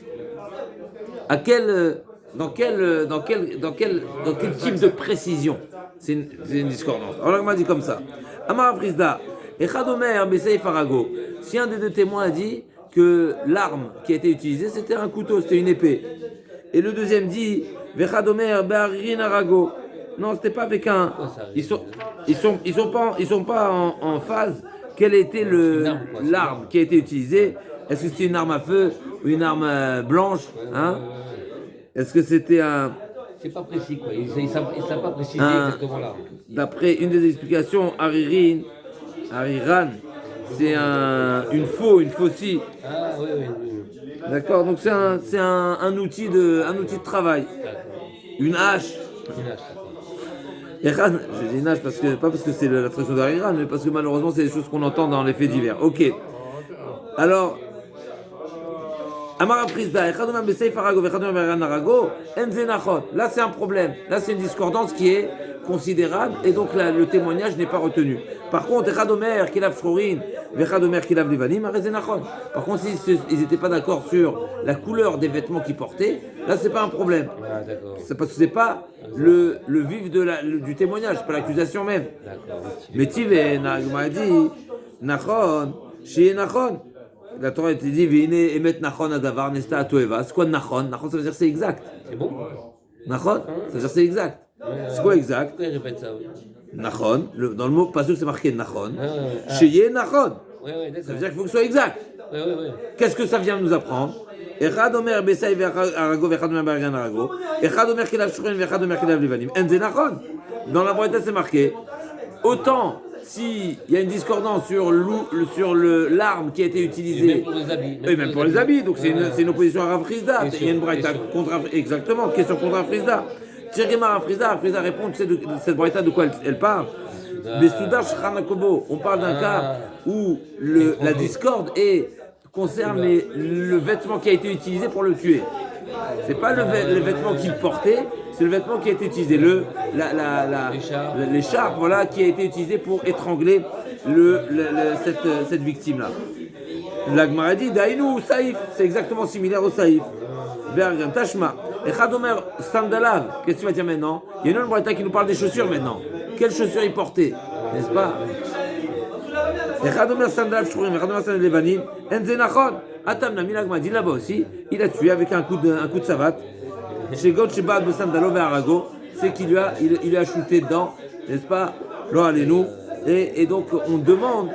Dans quel type de précision c'est une discordance? Alors la Gemara dit comme ça. Amar Frisda, Echad Omer Beseif Arago. Si un des deux témoins a dit que l'arme qui a été utilisée, c'était un couteau, c'était une épée. Et le deuxième dit, Vechad Omer Be'aririn Arago. Non, c'était pas avec un. Ils sont pas en phase. Quelle était l'arme qui a été utilisée? Est-ce que c'était une arme à feu ou une arme blanche, hein? Est-ce que c'était un. C'est pas précis, quoi. Ils ne savent pas préciser exactement l'arme. D'après une des explications, Hariran, c'est une faucille. Ah, oui. D'accord, donc c'est un outil de travail. Une hache. Hariran, j'ai dit une hache pas parce que c'est la traduction d'Hariran, mais parce que malheureusement c'est des choses qu'on entend dans les faits divers. Ok. Alors. Amar Prizda, Echadoma Besei Farago, Echadoma Beran Arago, Enzenachon. Là, c'est un problème. Là, c'est une discordance qui est considérable et donc là, le témoignage n'est pas retenu. Par contre, Echadomer Kilav Shchorin, Echadomer Kilav Levanim, Arezenachon. Par contre, s'ils n'étaient pas d'accord sur la couleur des vêtements qu'ils portaient, là, c'est pas un problème. Ah, d'accord. C'est parce que c'est pas le vif du témoignage, c'est pas l'accusation même. D'accord. Mais Tive, Nagma dit, Nachon, Shie Nachon. La Torah te dit, Vine emet nachon adavar nesta atoeva. C'est quoi nachon? Nachon, ça veut dire c'est exact. C'est bon? Nachon, ça veut dire c'est exact. C'est quoi exact? Pourquoi il répète ça? Nachon, dans le mot pasuk c'est marqué nachon. Sheye nachon. Oui, d'accord. Ça veut dire qu'il faut que ce soit exact. Oui. Qu'est-ce que ça vient nous apprendre? Echad omer besai ve'arago ve'echad omer be'arian arago. Echad omer kilav shchurin ve'echad omer kilav levanim. En ze nachon. Dans la Braïta c'est marqué. Autant s'il y a une discordance sur l'arme qui a été utilisée, même pour les habits. Même pour les habits, donc c'est une opposition à Rav Frisda. Il y a une braïta contre exactement, question contre Rav Frisda. Tirgema Rav Frisda répond, tu sais de cette braïta de quoi elle parle? Besouda Shchanakobo, on parle d'un cas où la discorde concerne le vêtement qui a été utilisé pour le tuer. C'est pas le vêtement qu'il portait, c'est le vêtement qui a été utilisé, l'écharpe, voilà, qui a été utilisé pour étrangler cette victime-là. La Gemara dit, Daïnou, Saïf, c'est exactement similaire au Saïf. Bergan, Tashma, Echadomer, Sandalav, qu'est-ce que tu vas dire maintenant? Il y a une autre braïta qui nous parle des chaussures maintenant. Quelles chaussures il portait, n'est-ce pas? Echadomer, Sandalav, Shchurim, Echadomer, Sandalav, Levanim, Enzenachon. Atam Nami, la Gemara dit là-bas aussi, il a tué avec un coup de savate. Chez God, chez Baal, Sandalo, Arago, c'est qu'il lui a shooté dedans, n'est-ce pas? Lo alenu. Et donc on demande,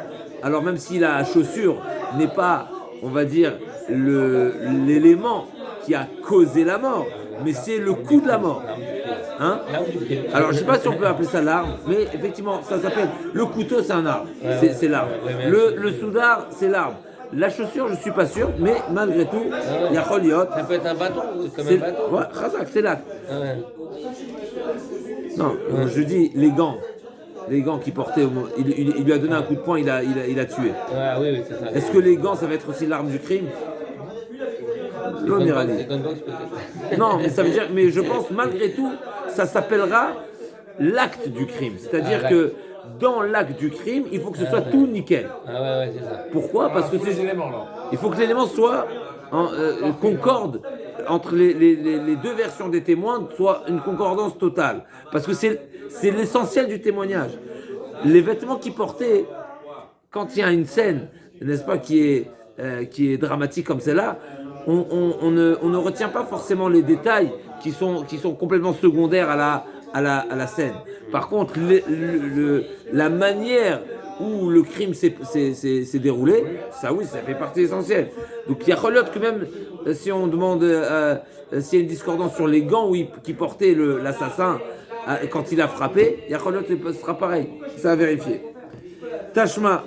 alors même si la chaussure n'est pas, on va dire, l'élément qui a causé la mort, mais c'est le coup de la mort. Hein? Alors je ne sais pas si on peut appeler ça l'arme, mais effectivement ça s'appelle, le couteau c'est un arme, c'est l'arme. Le soudar c'est l'arme. La chaussure, je ne suis pas sûr, mais malgré tout, il y a Choliot. Ça peut être un bâton, comme un bâton. Ouais, Khazak, c'est l'acte. Ouais. Non, je dis les gants qu'il portait, il lui a donné un coup de poing, il a tué. Oui, c'est ça. Est-ce que les gants, ça va être aussi l'arme du crime? C'est gunbox peut-être. Non, mais ça veut dire, mais je pense malgré tout, ça s'appellera l'acte du crime. C'est-à-dire que dans l'acte du crime, il faut que ce soit tout nickel. Ouais, c'est ça. Pourquoi? Parce que ces éléments-là. il faut que l'élément soit concorde entre les deux versions des témoins, soit une concordance totale. Parce que c'est l'essentiel du témoignage. Les vêtements qu'ils portaient, quand il y a une scène, n'est-ce pas, qui est dramatique comme celle-là, on ne retient pas forcément les détails qui sont complètement secondaires à la scène. Par contre, la manière où le crime s'est déroulé, ça oui, ça fait partie essentielle. Donc il y a que même si on demande s'il y a une discordance sur les gants qui portait l'assassin quand il a frappé, il y a ce sera pareil. Ça à vérifier. Tashma.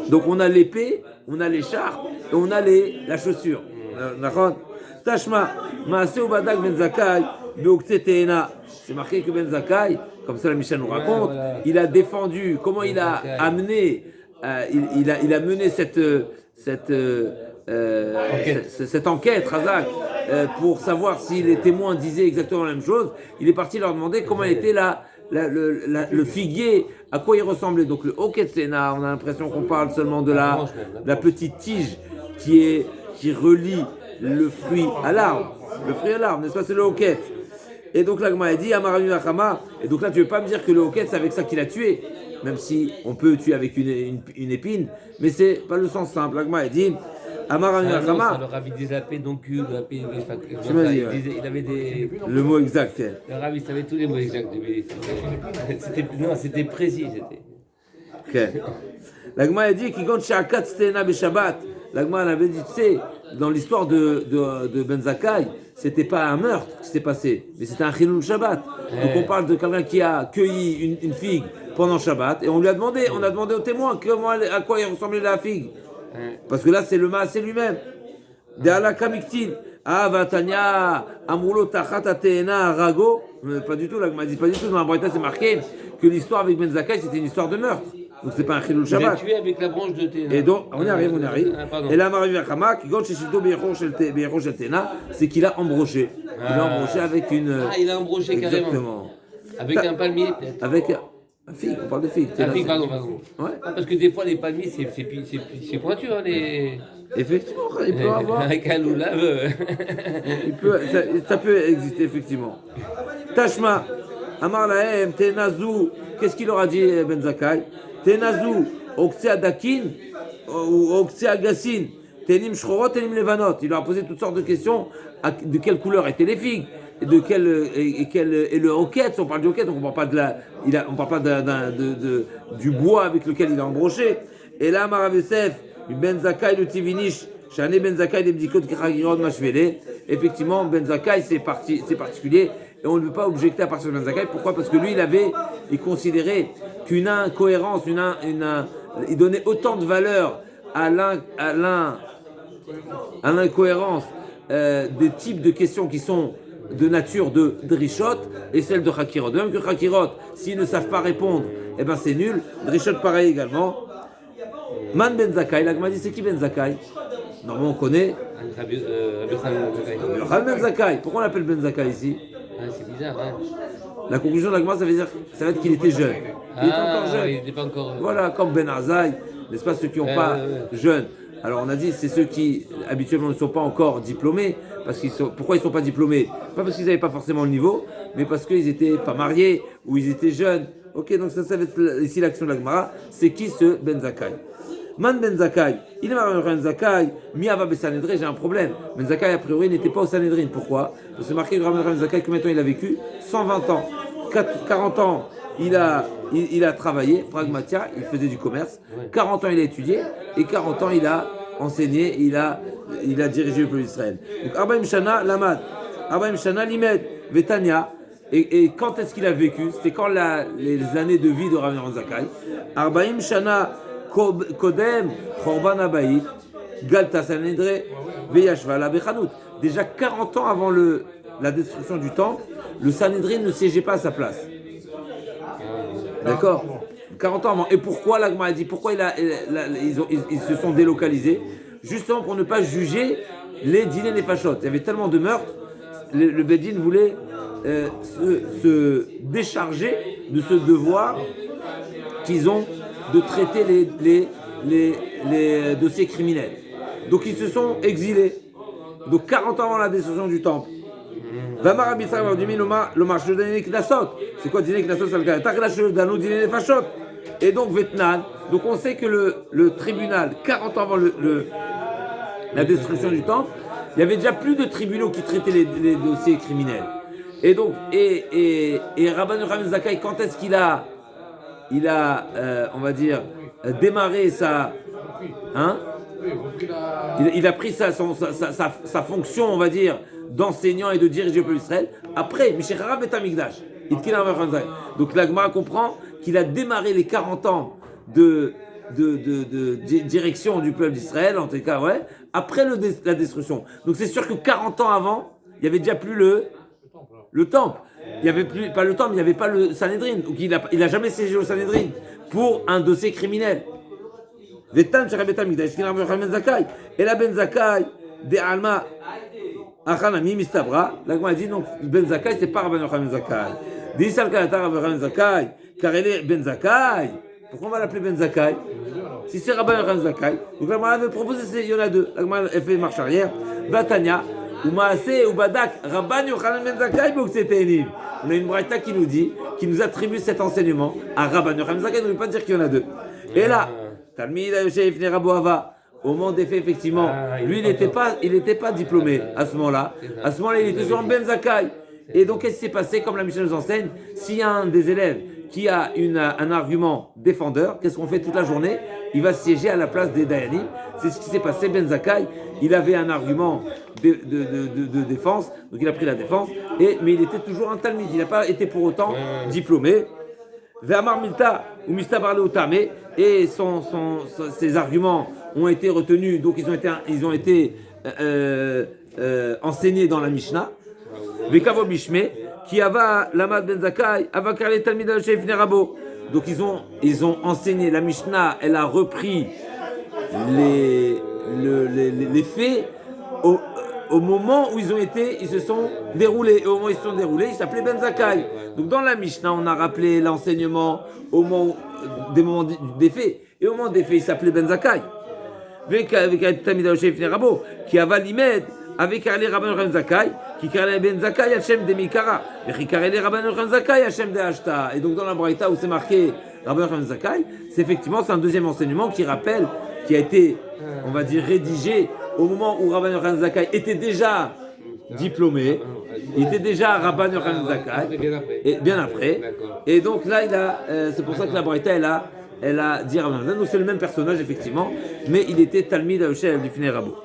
Donc on a l'épée, on a l'écharpe et on a la chaussure. Tashma, Maaseh Badak Ben Zakai, Beokte Teena. C'est marqué que Ben Zakai, comme ça la Mishnah nous raconte, il a défendu, comment il a amené, il a mené cette cette enquête, Razak, pour savoir si les témoins disaient exactement la même chose, il est parti leur demander comment était le figuier, à quoi il ressemblait. Donc le Oketsena, on a l'impression qu'on parle seulement de la petite tige qui relie le fruit à l'arbre. Le fruit à l'arbre, n'est-ce pas? C'est le Oket. Et donc là, Gma a dit, Amaranu Achama. Et donc là, tu ne veux pas me dire que le Oket, c'est avec ça qu'il a tué, même si on peut tuer avec une épine, mais c'est pas le sens simple. Gma a dit, Amaranu Achama. Le Ravi des AP, donc il avait des. Le mot exact. Le Ravi savait tous les mots exacts. C'était précis. Ok. L'Agma a dit qu'il compte Shakat Stena Shabbat. L'Agma avait dit, tu sais, dans l'histoire de Ben Zakkai, c'était pas un meurtre qui s'est passé, mais c'était un Chilul Shabbat. Donc on parle de quelqu'un qui a cueilli une figue pendant Shabbat et on a demandé aux témoins à quoi il ressemblait la figue. Parce que là c'est le Maasé lui-même. De Alaka Miktin. Ah, Vatania, Amulo Tachat Ateena Rago. Pas du tout, l'Agma dit pas du tout. Dans la Braïta c'est marqué que l'histoire avec Ben Zakkai c'était une histoire de meurtre. Donc c'est pas un Chilul Shabbat. Il a tué avec la branche de Téna. Et donc, on y arrive. Et là, Marie Vachama, qui compte chez Shito Beiro Shel Téna, c'est qu'il a embroché. Il a embroché avec une. Ah, il a embroché carrément. Exactement. Avec un palmier, peut-être. Avec un figue, on parle de figue. Un figue, pardon. Ouais. Ah, parce que des fois, les palmiers, c'est pointu, hein, les. Effectivement, il peut avoir. Avec un loulave. Ça peut exister, effectivement. Tashma, Amar Lahem, Tenazou, qu'est-ce qu'il aura dit, Ben Zakkai? Tenazou, Oksea Dakin ou Oksea Gassin, Tenim Shchorot, Tenim Levanot. Il leur a posé toutes sortes de questions. De quelle couleur étaient les figues? Et le hoquet, on parle du hoquet, donc on ne parle pas du bois avec lequel il a embroché. Et là, Maravesef, Ben Zakkai, le Tivinish, Shane Ben Zakkai, des Bdikot Kiragirod Mashvele. Effectivement, Ben Zakkai, c'est particulier. Et on ne veut pas objecter à partir de Ben Zakkai. Pourquoi? Parce que lui, il considérait qu'une incohérence, il donnait autant de valeur à l'incohérence des types de questions qui sont de nature de Drishot et celle de Hakirot. De même que Hakirot, s'ils ne savent pas répondre, eh ben c'est nul. Drishot, pareil également. Man Ben Zakkai, l'Agma dit c'est qui Ben Zakkai? Normalement, on connaît. Ben Zakkai. Pourquoi on l'appelle Ben Zakkai ici? C'est bizarre, hein. La conclusion de l'Agma, ça va être qu'il était jeune. Il était encore jeune. Il n'était pas encore. Voilà, comme Ben Azaï, n'est-ce pas, ceux qui n'ont pas jeunes. Alors on a dit, c'est ceux qui habituellement ne sont pas encore diplômés. Pourquoi ils ne sont pas diplômés? Pas parce qu'ils n'avaient pas forcément le niveau, mais parce qu'ils n'étaient pas mariés ou ils étaient jeunes. Ok, donc ça va être ici l'action de l'Agmara. C'est qui ce Ben Zakkai? Man Ben Zakkai, il est marié Ben Zakkai, Miava Bessanedrin, j'ai un problème. Ben Zakkai, a priori, n'était pas au Sanhedrin. Pourquoi? Parce que marqué Ben Zakkai, combien de temps il a vécu? 120 ans. 40 ans, il a travaillé, pragmatia, il faisait du commerce. 40 ans, il a étudié. Et 40 ans, il a enseigné, il a dirigé le peuple d'Israël. Donc, Arbaim Shana, Lamad. Arbaim Shana, Limed, Vetania. Et quand est-ce qu'il a vécu? C'était quand les années de vie de Rabbi Zakkai. Arbaim Shana, Kodem, Chorban Abayit, Galta Sanhedrin, Veyashvala Bechanut. Déjà 40 ans avant la destruction du temple, le Sanhedrin ne siégeait pas à sa place. D'accord? 40 ans avant. Et pourquoi l'Agma a dit? Pourquoi ils se sont délocalisés? Justement pour ne pas juger les dîners des fachotes. Il y avait tellement de meurtres, le Bedin voulait se décharger de ce devoir qu'ils ont de traiter les dossiers criminels. Donc ils se sont exilés. Donc 40 ans avant la destruction du temple. C'est quoi dîner knasot? Et donc Vetnan. Donc on sait que le tribunal, 40 ans avant la destruction du temple, il y avait déjà plus de tribunaux qui traitaient les dossiers criminels. Et donc, Rabban Yochanan Zakkai, quand est-ce qu'il a on va dire, démarré il a pris sa fonction, on va dire, d'enseignant et de diriger le peuple d'Israël. Après, Mishechara Bet Hamikdash. Donc l'Agma comprend qu'il a démarré les 40 ans de direction du peuple d'Israël, en tout cas, ouais, après la destruction. Donc c'est sûr que 40 ans avant, il n'y avait déjà plus le temple. Il n'y avait plus, pas le temple, il n'y avait pas le Sanhedrin. Donc il a jamais siégé au Sanhedrin pour un dossier criminel. Vetan Shara Bet Hamikdash, Rabbi Yochanan ben Zakkai. Et la Ben Zakkai, de Alma, Achanami, Mistabra. La Gemara dit donc Ben Zakkai, c'est pas Rabbi Yochanan ben Zakkai. D'Isal Kayata Rabbi Yochanan ben Zakkai, car elle est Ben Zakkai. Pourquoi on va l'appeler Ben Zakkai? Si c'est Rabbi Yochanan ben Zakkai, donc la Gemara avait proposé, il y en a deux. La Gemara elle fait marche arrière. Vatania, ou Maaseh, ou Badak, Rabbi Yochanan ben Zakkai, donc c'était Enim. On a une braïta qui nous dit, qui nous attribue cet enseignement à Rabbi Yochanan ben Zakkai, on ne veut pas dire qu'il y en a deux. Et là, Talmid Yosef Ifnei Rabo Hava, au moment des faits, effectivement, lui, il n'était pas diplômé à ce moment-là. À ce moment-là, il était sur un Ben Zakkai. Et donc, qu'est-ce qui s'est passé? Comme la Mishnah nous enseigne, s'il y a un des élèves qui a un argument défendeur, qu'est-ce qu'on fait toute la journée? Il va siéger à la place des Dayanim. C'est ce qui s'est passé. Ben Zakkai, il avait un argument de défense, donc il a pris la défense, mais il était toujours un Talmid. Il n'a pas été pour autant diplômé. Ve'amar Milta ou Mistabar Leotame, et ses arguments ont été retenus, donc ils ont été enseignés dans la Mishnah. Ve'kavo Bishme, qui ava Lamad Ben Zakkai, ava Karle Talmid Yosef Ifnei Rabo. Donc ils ont enseigné la Mishnah, elle a repris les faits au moment où ils se sont déroulés. Et au moment où ils se sont déroulés, ils s'appelaient Ben Zakkai. Donc dans la Mishnah, on a rappelé l'enseignement au moment des moments des faits. Et au moment des faits, il s'appelait Ben Zakkai. Avec Talmid Yosef Ifnei Rabo, qui ava Limed, avec Karle Rabbi Yochanan Zakkai, qui Karle Ben Zakkai Hachem de Mikara, et qui Karle Rabbi Yochanan Zakkai Hachem de Hashta. Et donc dans la Braïta où c'est marqué Rabbi Yochanan Zakkai, c'est un deuxième enseignement qui rappelle, qui a été, on va dire, rédigé au moment où Rabbi Yochanan Zakkai était déjà diplômé, il était déjà Rabbi Yochanan Zakkai, et bien après. Et donc là, c'est pour ça que la Braïta elle a dit Rabbi Yochanan. Donc c'est le même personnage effectivement, mais il était Talmid Yosef Ifnei Rabo.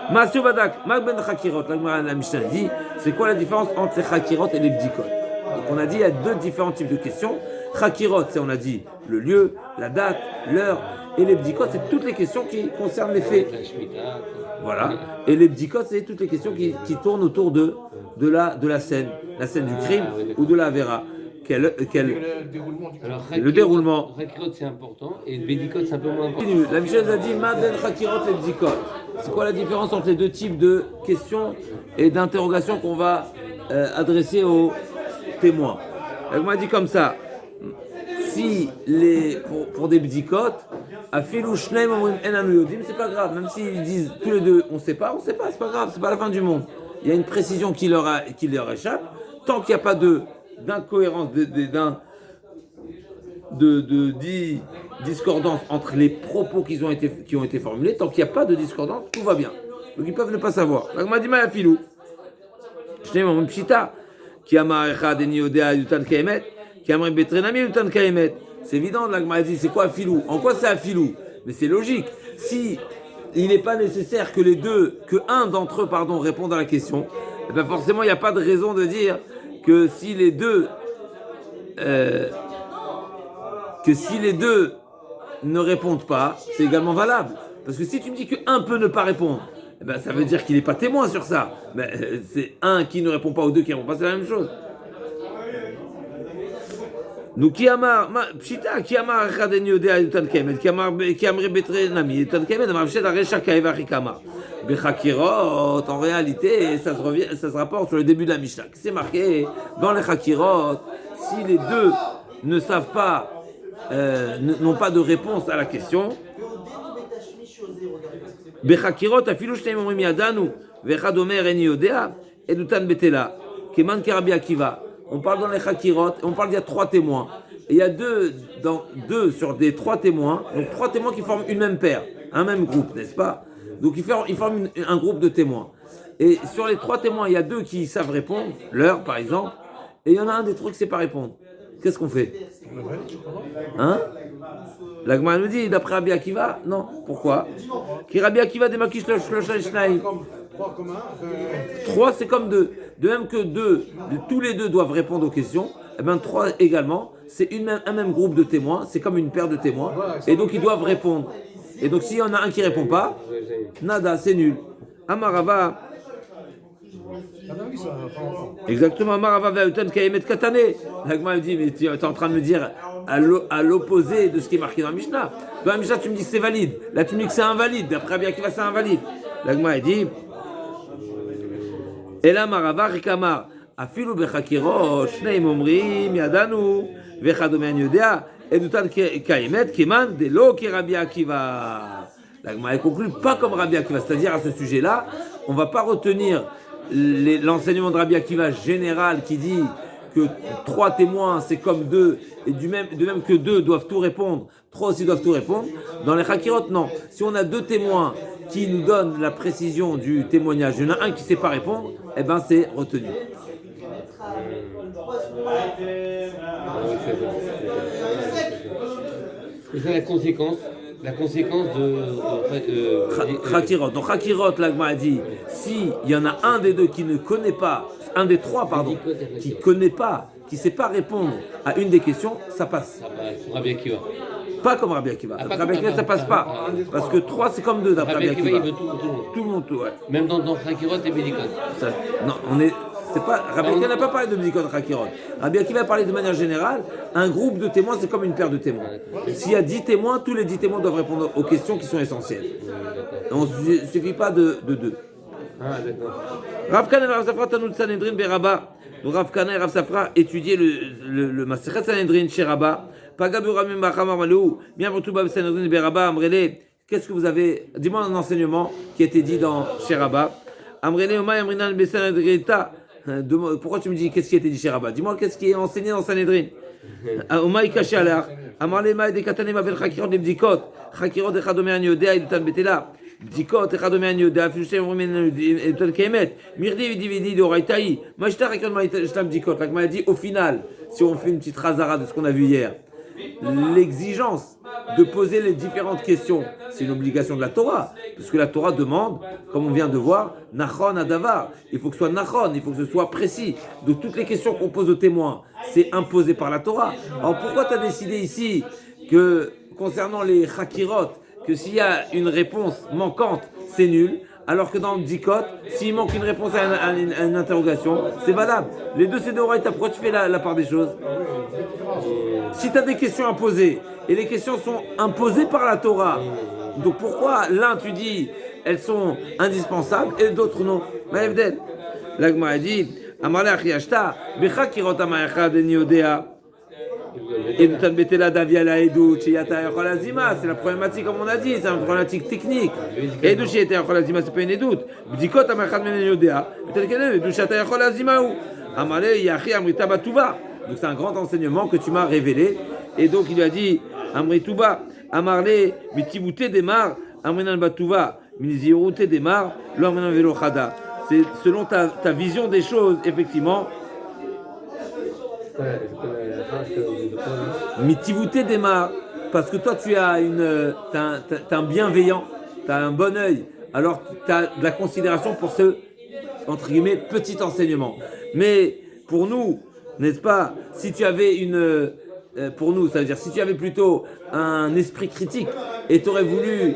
Masou Badak, Mag Ben Chakirot, la Mishnah dit, c'est quoi la différence entre les Chakirot et les Bdikot? Donc on a dit, il y a deux différents types de questions. Chakirot, c'est on a dit le lieu, la date, l'heure, et les Bdikot, c'est toutes les questions qui concernent les faits. Voilà. Et les Bdikot, c'est toutes les questions qui tournent autour de la scène du crime ou de la Avera. Le déroulement du crime. Le déroulement. Chakirot, c'est important, et le Bdikot, c'est un peu moins important. La Mishnah a dit, Ma Ben Chakirot et Bdikot. C'est quoi la différence entre les deux types de questions et d'interrogations qu'on va adresser aux témoins? Elle m'a dit comme ça, si pour des bdikot, afilou shneim omrim en anu yodim, c'est pas grave, même s'ils disent tous les deux on sait pas, c'est pas grave, c'est pas la fin du monde. Il y a une précision qui leur échappe, tant qu'il n'y a pas d'incohérence, de discordance entre les propos qui ont été formulés, tant qu'il n'y a pas de discordance, tout va bien. Donc ils peuvent ne pas savoir. Donc m'a dit ma filou. Je n'ai pas pshita qui amar echad eni yodea yutan kaemet, qui amar betrenami yutan kaemet. C'est évident. La Gemara dit c'est quoi filou? En quoi c'est un filou? Mais c'est logique. Si il n'est pas nécessaire que un d'entre eux réponde à la question, eh bien forcément il n'y a pas de raison de dire que si les deux ne répondent pas, c'est également valable. Parce que si tu me dis qu'un peut ne pas répondre, eh ben, ça veut dire qu'il n'est pas témoin sur ça. Ben, c'est un qui ne répond pas aux deux qui ne répondent pas, c'est la même chose. Donc, Pshita, Kiamar, Chaden Yodea, Yutan Kemet, Kiamar, Betre Nami, Yutan Kemet, Amavchet, Arecha, Kaeva, Rikama. Bechakirot, en réalité, ça se rapporte sur le début de la Mishnah. C'est marqué dans les Chakirot, si les deux ne savent pas, n'ont pas de réponse à la question. Bechakirot, afilu shneim omrim yadanu, vechad omer eni yodea, edutan betela, keman kerabi Akiva. On parle dans les Chakirot, et on parle qu'il y a 3 témoins. Et il y a deux sur des 3 témoins, donc 3 témoins qui forment une même paire, un même groupe, n'est-ce pas? Donc ils forment un groupe de témoins. Et sur les 3 témoins, il y a 2 qui savent répondre, l'heure par exemple, et il y en a un des 3 qui ne sait pas répondre. Qu'est-ce qu'on fait? Hein? La Gemara nous dit, d'après Rabbi Akiva, non. Pourquoi? Qui Rabbi Akiva démakish shloshah shnaim. 3 c'est comme 2. De même que tous les 2 doivent répondre aux questions, et bien 3 également, c'est un même groupe de témoins, c'est comme une paire de témoins, et donc ils doivent répondre. Et donc s'il y en a un qui ne répond pas, nada, c'est nul. Amarava, Ah non, oui, ça va pas ensemble. Exactement, Marava Ve'utan Kayemet Katane. L'Agma me dit, mais tu es en train de me dire à l'opposé de ce qui est marqué dans la Mishnah. Dans la Mishnah, tu me dis que c'est valide. Là, tu me dis que c'est invalide. D'après Rabbi Akiva, c'est invalide. L'Agma dit, et là, Marava Rikamar, Afilu Bechakiro, Shneim Omrim, Yadanu, Vechadomen Yodea, Edutan Kayemet, Keman, Delo Ki Rabbi Akiva. L'Agma ne conclut pas comme Rabbi Akiva, c'est-à-dire à ce sujet-là, on ne va pas retenir l'enseignement de Rabbi Akiva général qui dit que 3 témoins c'est comme 2 et de même que 2 doivent tout répondre, 3 aussi doivent tout répondre. Dans les Chakirot, non. Si on a 2 témoins qui nous donnent la précision du témoignage, il y en a un qui ne sait pas répondre, eh ben c'est retenu. Et c'est la conséquence de Chakirot. Dans Chakirot, l'Agma a dit, si il y en a un des deux qui ne connaît pas, un des 3 pardon, qui ne connaît pas, qui ne sait pas répondre à une des questions, ça passe. Rabbi Akiva. Pas comme Rabbi Akiva. Rabbi Akiva, ça passe pas. Parce que 3, c'est comme 2 d'après Rabbi Akiva. Il veut tout le monde. Tout le monde, ouais. Même dans Chakirot et Bédikot. Non, c'est pas, Rabbi Akiva n'a pas parlé de Bédikot de Chakirot. Rabbi Akiva a parlé de manière générale, un groupe de témoins, c'est comme une paire de témoins. S'il y a 10 témoins, tous les 10 témoins doivent répondre aux questions qui sont essentielles. On ne suffit pas de 2. Ah, d'accord. Rav Kana et Rav Safra Tanout Sanhedrin Beraba. Donc Rav Kana et Rav Safra étudiaient le Masechet Sanhedrin chez Rabba. Pagabu Ramim Bachamar Malou. Bien pour tout Bab Sanhedrin Beraba. Amrele. Qu'est-ce que vous avez? Dis-moi un enseignement qui a été dit dans chez Rabba. Amrele Omay Amrinan Besanhedrita. Pourquoi tu me dis qu'est-ce qui a été dit chez Rabba? Dis-moi qu'est-ce qui est enseigné dans Sanhedrin. Omay Kaché Alar. Amarle Maï de Katanem Abel Chakirot de Bdikot. Chakirot de Chadomé Yodea et de Tan Betela. Bdikot Chadomé Yodea. Fushem Rumen et Tan Kemet. Mirdi Vidividi de Oraitaï. Mashtar Ekon Maïtam Bdikot. Like m'a dit au final, si on fait une petite razara de ce qu'on a vu hier, l'exigence de poser les différentes questions, c'est une obligation de la Torah, parce que la Torah demande, comme on vient de voir, Nachon Adavar. Il faut que ce soit Nachon, il faut que ce soit précis. De toutes les questions qu'on pose aux témoins, c'est imposé par la Torah. Alors pourquoi tu as décidé ici que, concernant les Chakirot, que s'il y a une réponse manquante, c'est nul, alors que dans le Bdikot, s'il manque une réponse à une interrogation, c'est valable. Les deux, c'est d'Oraïta. Pourquoi tu fais la part des choses? Si tu as des questions à poser, et les questions sont imposées par la Torah, donc pourquoi l'un tu dis elles sont indispensables et d'autres non? Maïvdel. L'Agma a dit, Amale Achiashta, Becha Kirot Amayacha de Niodea. Et nous t'embêtez Davia la Edou, Chiyata Yacholazima, c'est la problématique comme on a dit, c'est une problématique technique. Edou Chiyata Yacholazima, c'est pas une édoute. Bdikot Amachad Menayodea, tel qu'elle est, Edou Chiyata Yacholazima ou Amale Yachi Amrita Batuba. Donc c'est un grand enseignement que tu m'as révélé. Et donc il lui a dit, Amrituba, Amarle, Mitibute Demar, Amrinan Batuva, Minizirute Demar, Lormenan Velochada. C'est selon ta vision des choses, effectivement. Mitivouté démarre parce que toi tu as t'as un bienveillant, tu as un bon œil, alors tu as de la considération pour ce entre guillemets petit enseignement. Mais pour nous, n'est-ce pas, si tu avais pour nous, ça veut dire si tu avais plutôt un esprit critique et tu aurais voulu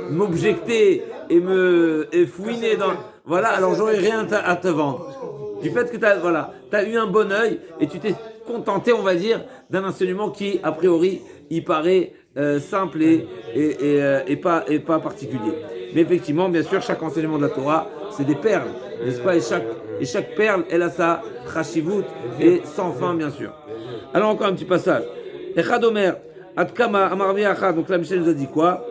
m'objecter et fouiner dans voilà, alors j'aurais rien à te vendre. Du fait que tu as eu un bon œil et tu t'es contenté, on va dire, d'un enseignement qui, a priori, il paraît simple et pas particulier. Mais effectivement, bien sûr, chaque enseignement de la Torah, c'est des perles, n'est-ce pas? Et chaque perle, elle a sa chashivut et sans fin, bien sûr. Alors encore un petit passage. Echad Omer, Adkama, Amar Rabbi Achad. Donc la Michel nous a dit quoi?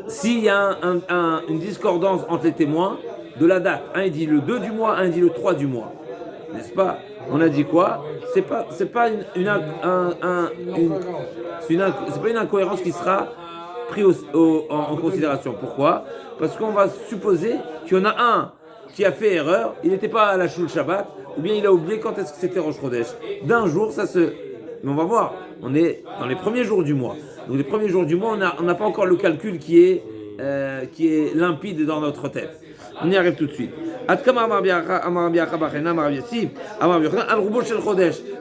S'il y a une discordance entre les témoins de la date, un dit le 2 du mois, un dit le 3 du mois, n'est-ce pas? On a dit quoi? C'est pas une incohérence qui sera prise en considération. Pourquoi? Parce qu'on va supposer qu'il y en a un qui a fait erreur, il n'était pas à la Shul Shabbat, ou bien il a oublié quand est-ce que c'était Rosh Chodesh. D'un jour, mais on va voir, on est dans les premiers jours du mois. Donc les premiers jours du mois, on n'a pas encore le calcul qui est limpide dans notre tête. On y arrive tout de suite.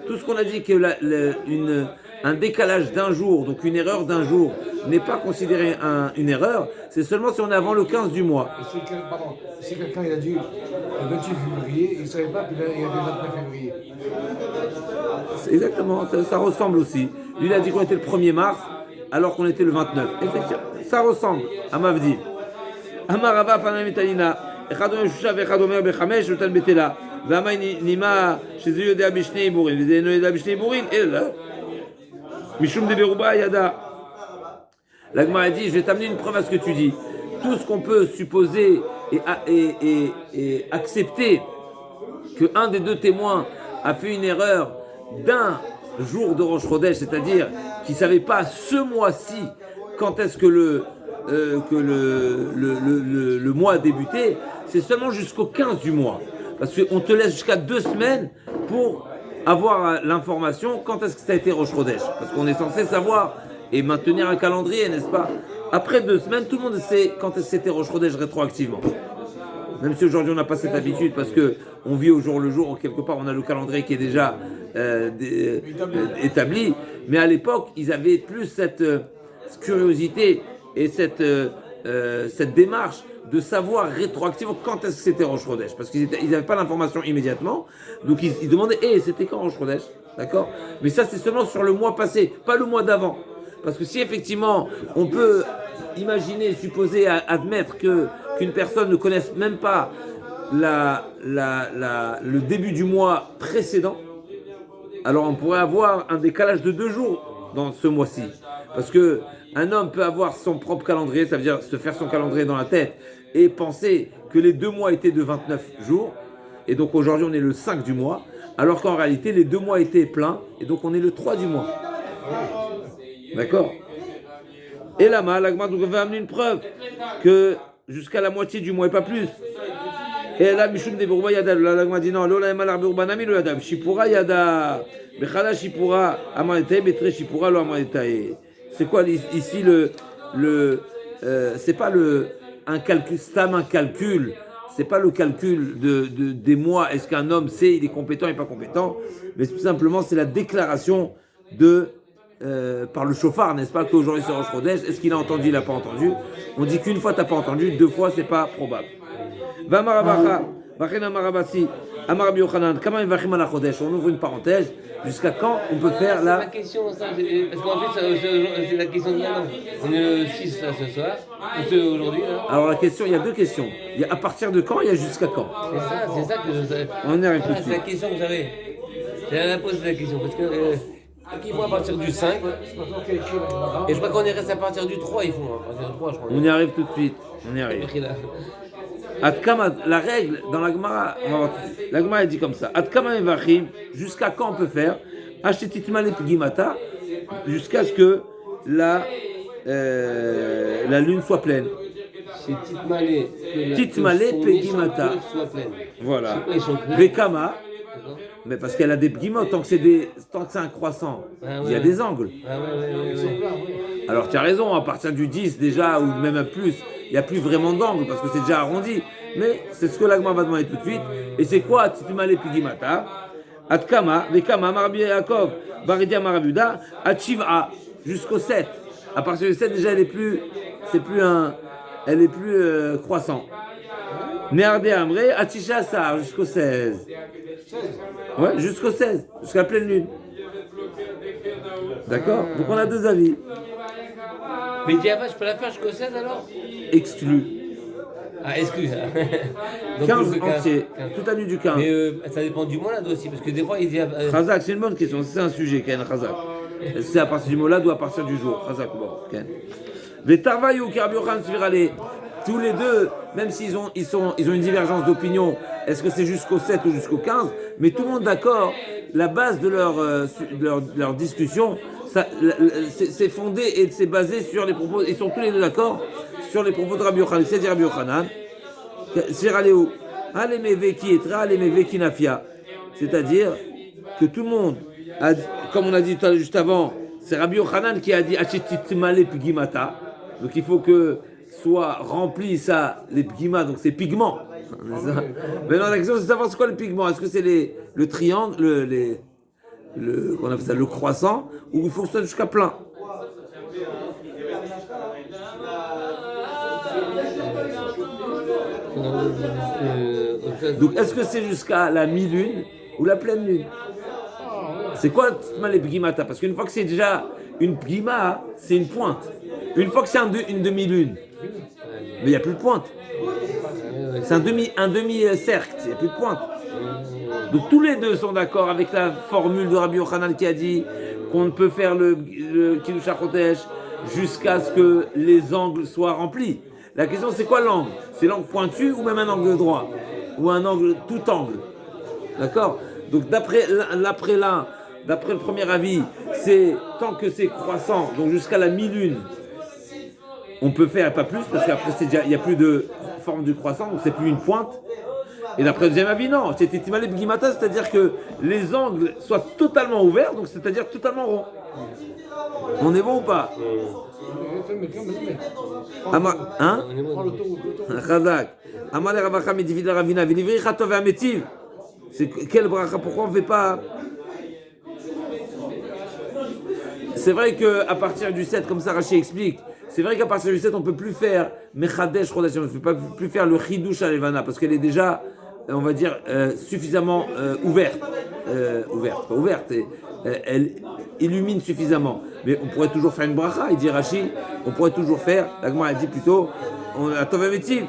Tout ce qu'on a dit que un décalage d'un jour, donc une erreur d'un jour, n'est pas considérée une erreur, c'est seulement si on est avant le 15 du mois. Et si quelqu'un il a dit le 28 février, il ne savait pas qu'il y avait le 29 février. Exactement, ça ressemble aussi. Lui, il a dit qu'on était le 1er mars, alors qu'on était le 29. Effectivement, ça ressemble à Mavdi. Amarava Fanam Italina, Echad Omer Shusha Vechad Omer Bechamesh, Utan Betela, Vama Nima, chez eux Yodea Bishne Iburin, les Yodea Bishne Iburin, et là, Mishum de Beruba Yada. L'Agma a dit, je vais t'amener une preuve à ce que tu dis. Tout ce qu'on peut supposer et accepter qu'un des deux témoins a fait une erreur d'un jour de Rosh Chodesh, c'est-à-dire qu'il ne savait pas ce mois-ci quand est-ce que le mois a débuté, c'est seulement jusqu'au 15 du mois. Parce qu'on te laisse jusqu'à 2 semaines pour avoir l'information quand est-ce que ça a été Rosh Chodesh. Parce qu'on est censé savoir et maintenir un calendrier, n'est-ce pas? Après 2 semaines, tout le monde sait quand est-ce que c'était Rosh Chodesh rétroactivement. Même si aujourd'hui on n'a pas cette habitude parce que on vit au jour le jour, quelque part on a le calendrier qui est déjà établi. Mais à l'époque, ils avaient plus cette curiosité et cette démarche de savoir rétroactivement quand est-ce que c'était Rosh Chodesh. Parce qu'ils n'avaient pas l'information immédiatement. Donc ils demandaient, c'était quand Rosh Chodesh? D'accord? Mais ça c'est seulement sur le mois passé, pas le mois d'avant. Parce que si effectivement on peut imaginer, supposer, admettre qu'une personne ne connaisse même pas le début du mois précédent, alors on pourrait avoir un décalage de 2 jours dans ce mois-ci. Parce que un homme peut avoir son propre calendrier, ça veut dire se faire son calendrier dans la tête et penser que les 2 mois étaient de 29 jours, et donc aujourd'hui on est le 5 du mois, alors qu'en réalité les 2 mois étaient pleins, et donc on est le 3 du mois. D'accord? Et là-bas, l'Agma va amener une preuve que jusqu'à la moitié du mois et pas plus. Et là, Mishum de Beruba Yada, l'Agma dit non, Lola Emalar Berubanami lo Yada, Shipura Yada, Bechala Shipura, Amaretae, Betre Shipura lo Amaretae. C'est quoi ici c'est pas un calcul, un calcul, c'est pas le calcul des mois, est-ce qu'un homme sait, il est compétent, il n'est pas compétent, mais tout simplement c'est la déclaration par le chauffard, n'est-ce pas, qu'aujourd'hui c'est Rosh Chodesh, est-ce qu'il a entendu, il n'a pas entendu? On dit qu'une fois t'as pas entendu, 2 fois c'est pas probable. Va Marabacha, Vachena Marabasi, Amar Rabbi Yochanan, Kama Vachim ala Chodesh, on ouvre une parenthèse, jusqu'à quand on peut faire la... C'est ma question, ça, parce qu'en fait c'est la question de maintenant. On est le 6 là ce soir, aujourd'hui là. Alors la question, il y a 2 questions. Il y a à partir de quand, il y a jusqu'à quand. C'est ça que je savais. On y arrive tout de C'est suite. la question que j'avais. J'avais posé la question, parce que... ils font à partir du 5, et je crois qu'on est resté à partir du 3, ils font à partir du 3, je crois. On y arrive tout de suite. On y arrive. Atkama, la règle dans la Gemara, la Gemara dit comme ça. Atkama evachim, jusqu'à quand on peut faire? Achetititmale pigimata, jusqu'à ce que la lune soit pleine. C'est Titmale pegimata. soit pleine. Voilà. C'est quoi, ils sont crus? Vekama, mais parce qu'elle a des pigiments, tant que c'est un croissant, il y a des angles. Ah ouais. Alors tu as raison, à partir du 10 déjà, ou même à plus, il n'y a plus vraiment d'angle parce que c'est déjà arrondi. Mais c'est ce que l'Agma va demander tout de suite. Et c'est quoi Titumale Pigimata? Atkama, Vekama, Marbi Yaakov, Baridia Marabuda, Achiva, jusqu'au 7. À partir du 7, déjà, elle est plus croissant. Nearde Amre, Atisha Sar, jusqu'au 16. Ouais, jusqu'au 16, jusqu'à la pleine lune. D'accord? Donc on a 2 avis. Mais Diava, je peux la faire jusqu'au 16 alors? Exclu. Ah, excuse. Donc, 15 jusqu'au entier, 15. toute la nuit du 15. Mais ça dépend du mois là aussi, parce que des fois il dit. Khazak, c'est une bonne question, c'est un sujet, Ken Khazak. C'est à partir du molad ou à partir du jour? Khazak, bon, Ken. Les Tarvaïou, Karbiohan, Svirale, tous les deux, même s'ils ont une divergence d'opinion, est-ce que c'est jusqu'au 7 ou jusqu'au 15? Mais tout le monde d'accord, la base de leur discussion, c'est fondé et c'est basé sur les propos, ils sont tous les deux d'accord sur les propos de Rabbi Yochanan. C'est Rabbi Yochanan, Sviraleu, Alemeve qui etra, Alemeve qui nafia. C'est-à-dire que tout le monde, comme on a dit juste avant, c'est Rabbi Yochanan qui a dit Achetitmale pigimata. Donc il faut que soit rempli ça, les pigima, donc c'est pigments. Maintenant la question c'est de savoir c'est quoi le pigment. Est-ce que c'est le triangle, qu'on appelle ça, le croissant, ou il faut que ce soit jusqu'à plein. Donc, est-ce que c'est jusqu'à la mi-lune ou la pleine lune? C'est quoi les bgimata? Parce qu'une fois que c'est déjà une bgima, c'est une pointe. Une fois que c'est une demi-lune, mais il n'y a plus de pointe. C'est un demi-cercle, il n'y a plus de pointe. Donc tous les deux sont d'accord avec la formule de Rabbi Yochanan qui a dit qu'on ne peut faire le Kiddush HaKodesh jusqu'à ce que les angles soient remplis. La question c'est quoi l'angle? C'est l'angle pointu ou même un angle droit? Ou un angle, tout angle? D'accord? Donc d'après le premier avis, c'est tant que c'est croissant, donc jusqu'à la mi-lune, on peut faire pas plus, parce qu'après il n'y a plus de forme du croissant, donc c'est plus une pointe. Et d'après le deuxième avis, non, c'est Timalé Bgimata, c'est-à-dire que les angles soient totalement ouverts, donc c'est-à-dire totalement ronds. On est bon ou pas? Hein? Chazak. Amale Ravacha Medivid Ravina, Vinivri Chatov et Ametiv. C'est quel bracha? Pourquoi on ne fait pas? C'est vrai qu'à partir du 7, comme ça Rashi explique, c'est vrai qu'à partir du 7, on ne peut plus faire Mechadesh Chodesh, on ne peut plus faire le Chidush à Levana, parce qu'elle est déjà, on va dire, suffisamment ouverte. Pas ouverte, elle illumine suffisamment. Mais on pourrait toujours faire une bracha, il dit Rashi, on pourrait toujours faire, la Gemara dit plutôt, à Tovametiv.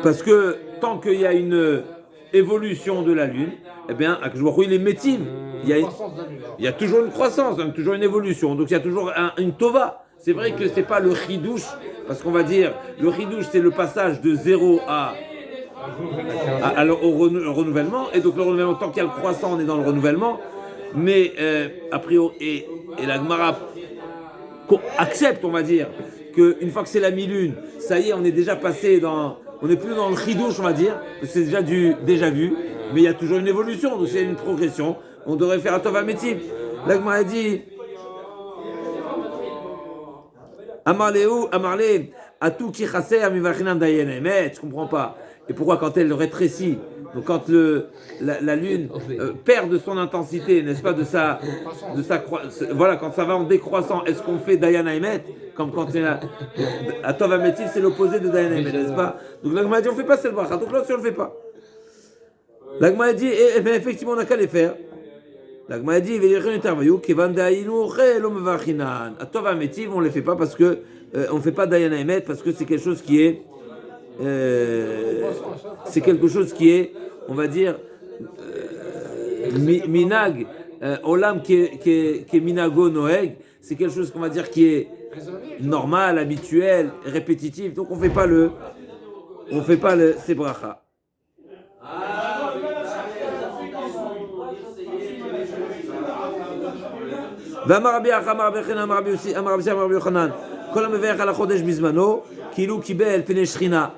Parce que tant qu'il y a une évolution de la lune, eh bien, à Kjouarou, il est métive. Il y a toujours une croissance, hein, toujours une évolution. Donc il y a toujours une tova. C'est vrai que c'est pas le chidouche, parce qu'on va dire, le chidouche c'est le passage de 0 au renouvellement. Et donc le renouvellement, tant qu'il y a le croissant, on est dans le renouvellement. Mais a priori, et la Gemara accepte, on va dire, qu'une fois que c'est la mi-lune, ça y est, on est déjà passé dans... On n'est plus dans le chidouche, on va dire, parce que c'est déjà vu, mais il y a toujours une évolution, donc c'est une progression. On devrait faire un tov amétiv. La Gemara dit Amarle, Atou ki chaser amivachinan dayen. Mais je comprends pas. Et pourquoi quand elle rétrécit, donc quand la lune perd de son intensité, n'est-ce pas, de sa voilà, quand ça va en décroissant, est-ce qu'on fait dayan Emet comme quand c'est à Tov Ametiv, c'est l'opposé de dayan Emet, n'est-ce pas? Donc la Gemara dit on fait pas cette bracha, donc là si on le fait pas. La Gemara dit effectivement on n'a qu'à les faire. La Gemara dit à Tov Ametiv on les fait pas parce que on fait pas dayan Emet parce que c'est quelque chose qui est on va dire, minag, olam qui est minago noeg, c'est quelque chose qu'on va dire qui est normal, habituel, répétitif. Donc on fait pas ces bracha. ואמר רבי אחא אמר רבי חנן אמר רבי יוסי אמר רבי שמעון אמר רבי יוחנן כל המברך על החודש בזמנו כאילו קיבל פני שכינה.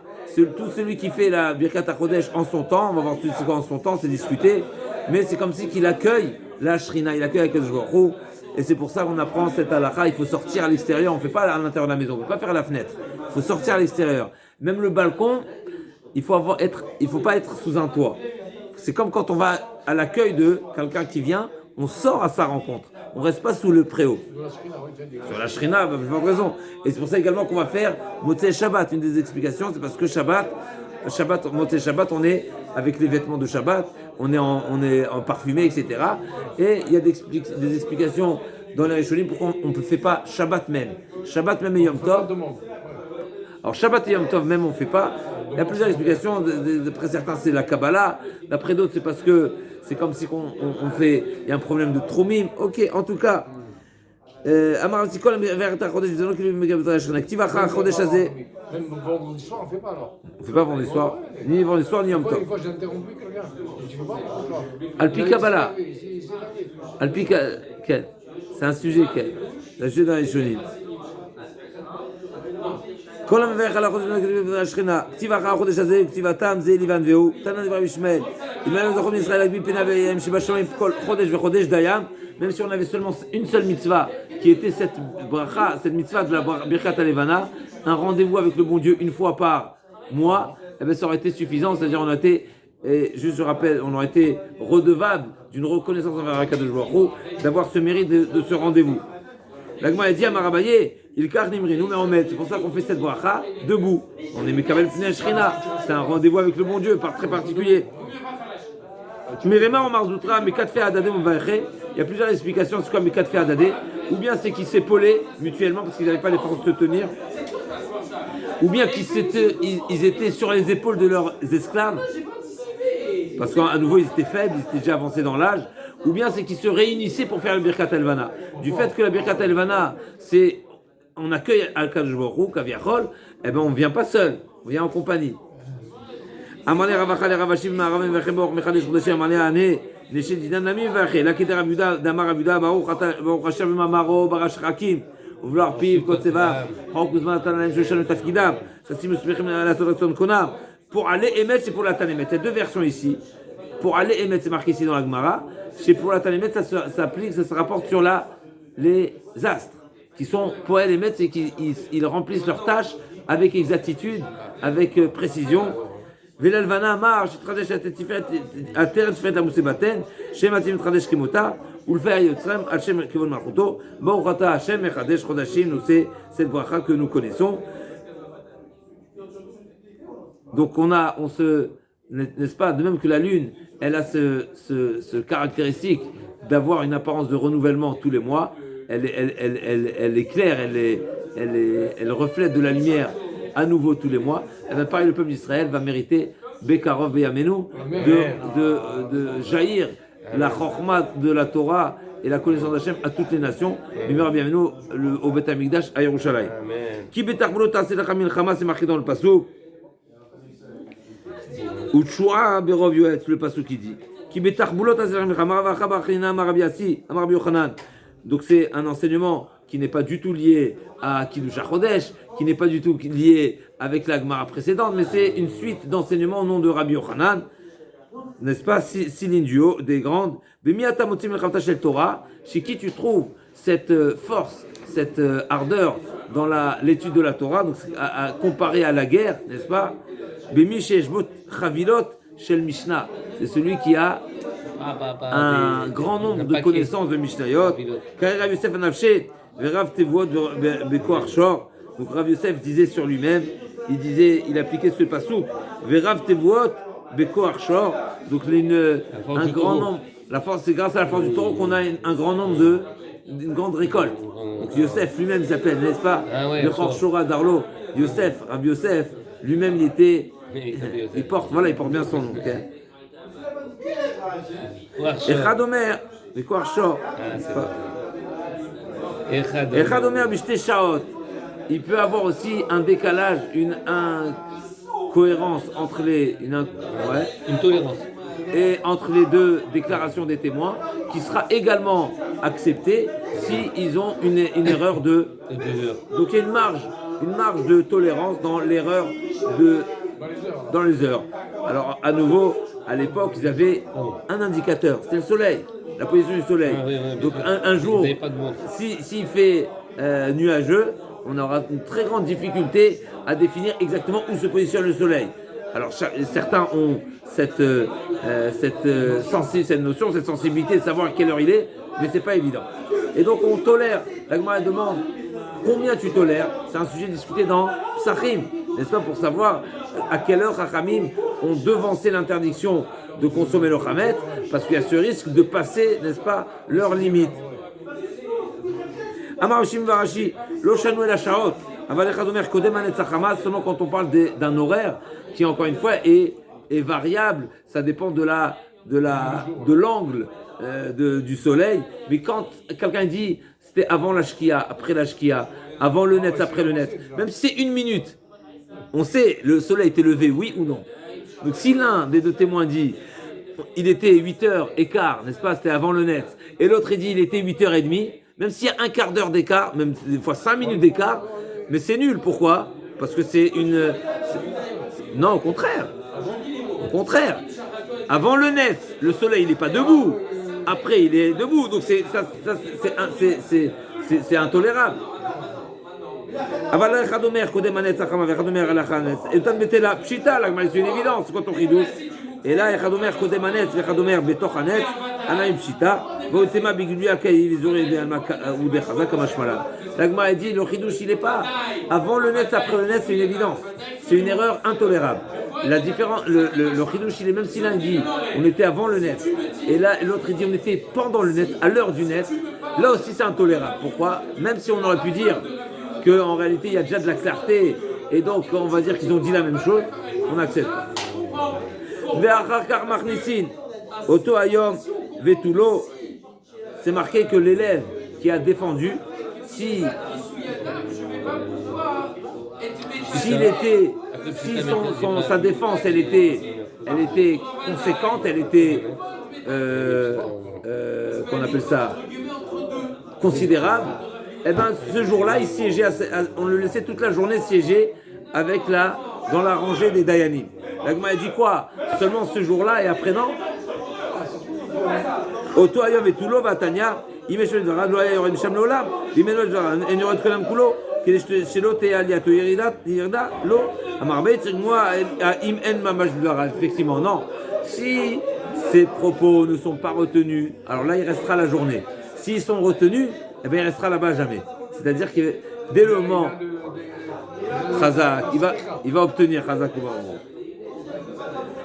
Tout celui qui fait la Birkat HaKodesh en son temps, on va voir tout ce en son temps, c'est discuté, mais c'est comme si qu'il accueille la Shrina, il accueille Akadosh Baruch Hu, et c'est pour ça qu'on apprend cette halakha, il faut sortir à l'extérieur, on ne fait pas à l'intérieur de la maison, on ne peut pas faire à la fenêtre, il faut sortir à l'extérieur. Même le balcon, il faut pas être sous un toit. C'est comme quand on va à l'accueil de quelqu'un qui vient, on sort à sa rencontre. On ne reste pas sous le préau. Sur la Shrina, pas raison. Et c'est pour ça également qu'on va faire Motzei Shabbat. Une des explications, c'est parce que Shabbat, Motzei Shabbat, on est avec les vêtements de Shabbat, on est en parfumé, etc. Et il y a des explications dans les Rishonim pourquoi on ne fait pas Shabbat même. Shabbat même et Yom Tov. Alors Shabbat et Yom Tov même on ne fait pas. Il y a plusieurs explications. D'après certains, c'est la Kabbalah. D'après d'autres, c'est parce que c'est comme si on fait, il y a un problème de tromim. Ok, en tout cas, Amar Tikol vers ta Chodesh, disons qu'il me gagne la Shrina. Ktivacha Chodesh Hazeh. Même vendredi soir, on ne fait pas alors. On ne fait pas vendredi soir, ni vendredi soir, ni Yom Tov. Une fois, j'ai interrompu quelqu'un. Tu ne peux pas pourquoi? Alpi Kabbalah. Alpi quel? C'est un sujet quel? Le sujet dans les Rishonim. כל המברך על החודש השכינה, כתיב אחר החודש הזה, כתיבתם זה ליבן והוא, תנא דברי ישמעאל, אם היה זכור מישראל להגביל פניו ואליהם שבשמיים כל חודש וחודש דיין, même si on avait seulement une seule mitzvah, qui était cette bracha, cette mitzvah de la Birkat HaLevana, un rendez-vous avec le bon Dieu une fois par mois, eh ben, ça aurait été suffisant, c'est-à-dire on a été, et juste je rappelle, on aurait été redevable d'une reconnaissance envers Akadosh Baruch Hu, d'avoir ce mérite de ce rendez-vous. L'Agma a dit à Marabaye, il kar nimri, nous mais on met, c'est pour ça qu'on fait cette bracha debout. On est Mekabel Pnei Shrina, c'est un rendez-vous avec le bon Dieu, très particulier. Merema en Marzoutra, Mekat Fe Adade Mvache, il y a plusieurs explications, c'est quoi Mekat Fe Adade, ou bien c'est qu'ils s'épaulaient mutuellement parce qu'ils n'avaient pas les forces de se tenir, ou bien qu'ils étaient sur les épaules de leurs esclaves, parce qu'à nouveau ils étaient faibles, ils étaient déjà avancés dans l'âge, ou bien c'est qu'ils se réunissaient pour faire le Birkat Elvana. Du fait que la Birkat Elvana, c'est on accueille Al-Kadosh Baruch Hu, Kaviachol, eh ben on ne vient pas seul, on vient en compagnie. Amane Ravachal Ravashim Maravim Vechebor Mechadesh Chodeshim Amane Ane Neshe Dinan Namim Vache Lakiter Abuda Damar Abuda Baruch Hashem Mamaro Barash Rakim vouloir Piv Kotseva Hok Uzman Tananem Shoshan Tafkidam Sasim Usmechim La Soratson Konam pour aller émettre c'est pour la Tanemet. Il y a deux versions ici. Pour aller émettre c'est marqué ici dans la Gemara. C'est pour la Tanemet ça s'applique, ça se rapporte sur les astres qui sont pour aller émettre c'est qu'ils remplissent leurs tâches avec exactitude, avec précision. וללבנה אמר שתחדש התרת שפט המוסיבתן שם עצים מתחדש כמותה ולפי היוצרם על שם כיוון מלכותו ברוך אתה השם מחדש חודשים. Donc c'est cette bracha que nous connaissons. Donc n'est-ce pas, de même que la lune elle a ce caractéristique d'avoir une apparence de renouvellement tous les mois, elle éclaire, elle reflète de la lumière à nouveau tous les mois, et bien pareil le peuple d'Israël va mériter Bekarov Beyamenu de jaillir la chorma de la Torah et la connaissance d'Hachem à toutes les nations. Bimera Beyamenu au Bet Hamikdash à Yerushalayim. Ki betachbulot ta'aseh lecha milchama, c'est marqué dans le pasuk. Utshua berov yoetz, le pasuk qui dit. Ki betachbulot ta'aseh lecha milchama vacha b'achlina amar Rabbi Yassi amar Rabbi Yochanan. Donc c'est un enseignement qui n'est pas du tout lié à Kiddush HaChodesh, qui n'est pas du tout lié avec la Gemara précédente, mais c'est une suite d'enseignements au nom de Rabbi Yochanan, n'est-ce pas, Siline Duo, des grandes. Torah, chez qui tu trouves cette force, cette ardeur dans l'étude de la Torah, donc à comparer à la guerre, n'est-ce pas? Shel Mishnah, c'est celui qui a un grand nombre de connaissances de Mishnayot. Rav Yosef Anavshet, Rav Tevuot Bekoach Shor. Donc Rav Yosef disait sur lui-même, il appliquait ce passouk. Rav Tevuot Bekoach Shor. Donc un grand nombre. La force, c'est grâce à la force du taureau qu'on a un grand nombre une grande récolte. Donc Yosef lui-même s'appelle, n'est-ce pas? Bekoach Shora Darlo. Yosef, Rav Yosef, lui-même il porte bien son nom. Echad Omer, Bekoach Shor. Echad Omer Bishte Shaot. Il peut avoir aussi un décalage, une incohérence entre une tolérance. Et entre les deux déclarations des témoins, qui sera également acceptée s'ils ont une erreur de 2 heures. Donc il y a une marge de tolérance dans l'erreur dans les heures. Alors à nouveau, à l'époque, ils avaient un indicateur, c'était le soleil, la position du soleil. Donc un jour, s'il fait nuageux, on aura une très grande difficulté à définir exactement où se positionne le soleil. Alors certains ont cette notion, cette sensibilité de savoir à quelle heure il est, mais c'est pas évident. Et donc on tolère. La Gemara demande combien tu tolères. C'est un sujet discuté dans Psachim, n'est-ce pas, pour savoir à quelle heure Chachamim ont devancé l'interdiction de consommer le Chametz, parce qu'il y a ce risque de passer, n'est-ce pas, leurs limites. Amar Shim Varashi, Lo Shanu El Hashaot, Aval Echad Omer Kodem Hanetzach Hamas, seulement quand on parle d'un horaire qui, encore une fois, est variable, ça dépend de l'angle du soleil. Mais quand quelqu'un dit c'était avant la Shkia, après la Shkia, avant le Netz, après le Netz, même si c'est 1 minute, on sait le soleil était levé, oui ou non. Donc si l'un des deux témoins dit il était 8h15, n'est-ce pas, c'était avant le Netz, et l'autre dit il était 8h30, même s'il y a un quart d'heure d'écart, même des fois 5 minutes d'écart, mais c'est nul. Pourquoi? Parce que non, au contraire. Avant le Netz, le soleil il n'est pas debout. Après il est debout. Donc c'est intolérable. אבל אחד אומר קודם הנץ החמה ואחד אומר הלכה הנץ. אותן בטלה פשיטה, c'est une évidence, c'est quoi ton חידוש? אלא אחד אומר קודם הנץ ואחד אומר בתוך הנץ, עניים פשיטה, ואותמה בגלוי הקאי וזורי ou des חזק המשמלה. L'agma dit le חידוש il est pas avant le netz, après le netz, c'est une évidence. C'est une erreur intolérable. La différence, le חידוש il est même si l'un dit on était avant le netz et là l'autre il dit on était pendant le netz, à l'heure du netz, là aussi c'est intolérable. Pourquoi? Même si on aurait pu dire qu'en réalité il y a déjà de la clarté et donc on va dire qu'ils ont dit la même chose, on accepte. C'est marqué que l'élève qui a défendu, si sa défense elle était conséquente, elle était qu'on appelle ça considérable, et ben ce jour-là il siégeait, on le laissait toute la journée siéger avec dans la rangée des Dayanim. L'agma a dit quoi? Seulement ce jour-là et après non? Oto ayom et tulo vatanya, imeshel dvara lo aya yorem sham leolam, imeno dvara en yored kolam kulo, kede shelo te aliato yirda lo, amar beit moi im en mamash dvara. Effectivement non. Si ces propos ne sont pas retenus, alors là il restera la journée. S'ils sont retenus, eh bien il restera là-bas jamais. C'est-à-dire que dès le moment Chazak, il va obtenir Chazak au moment.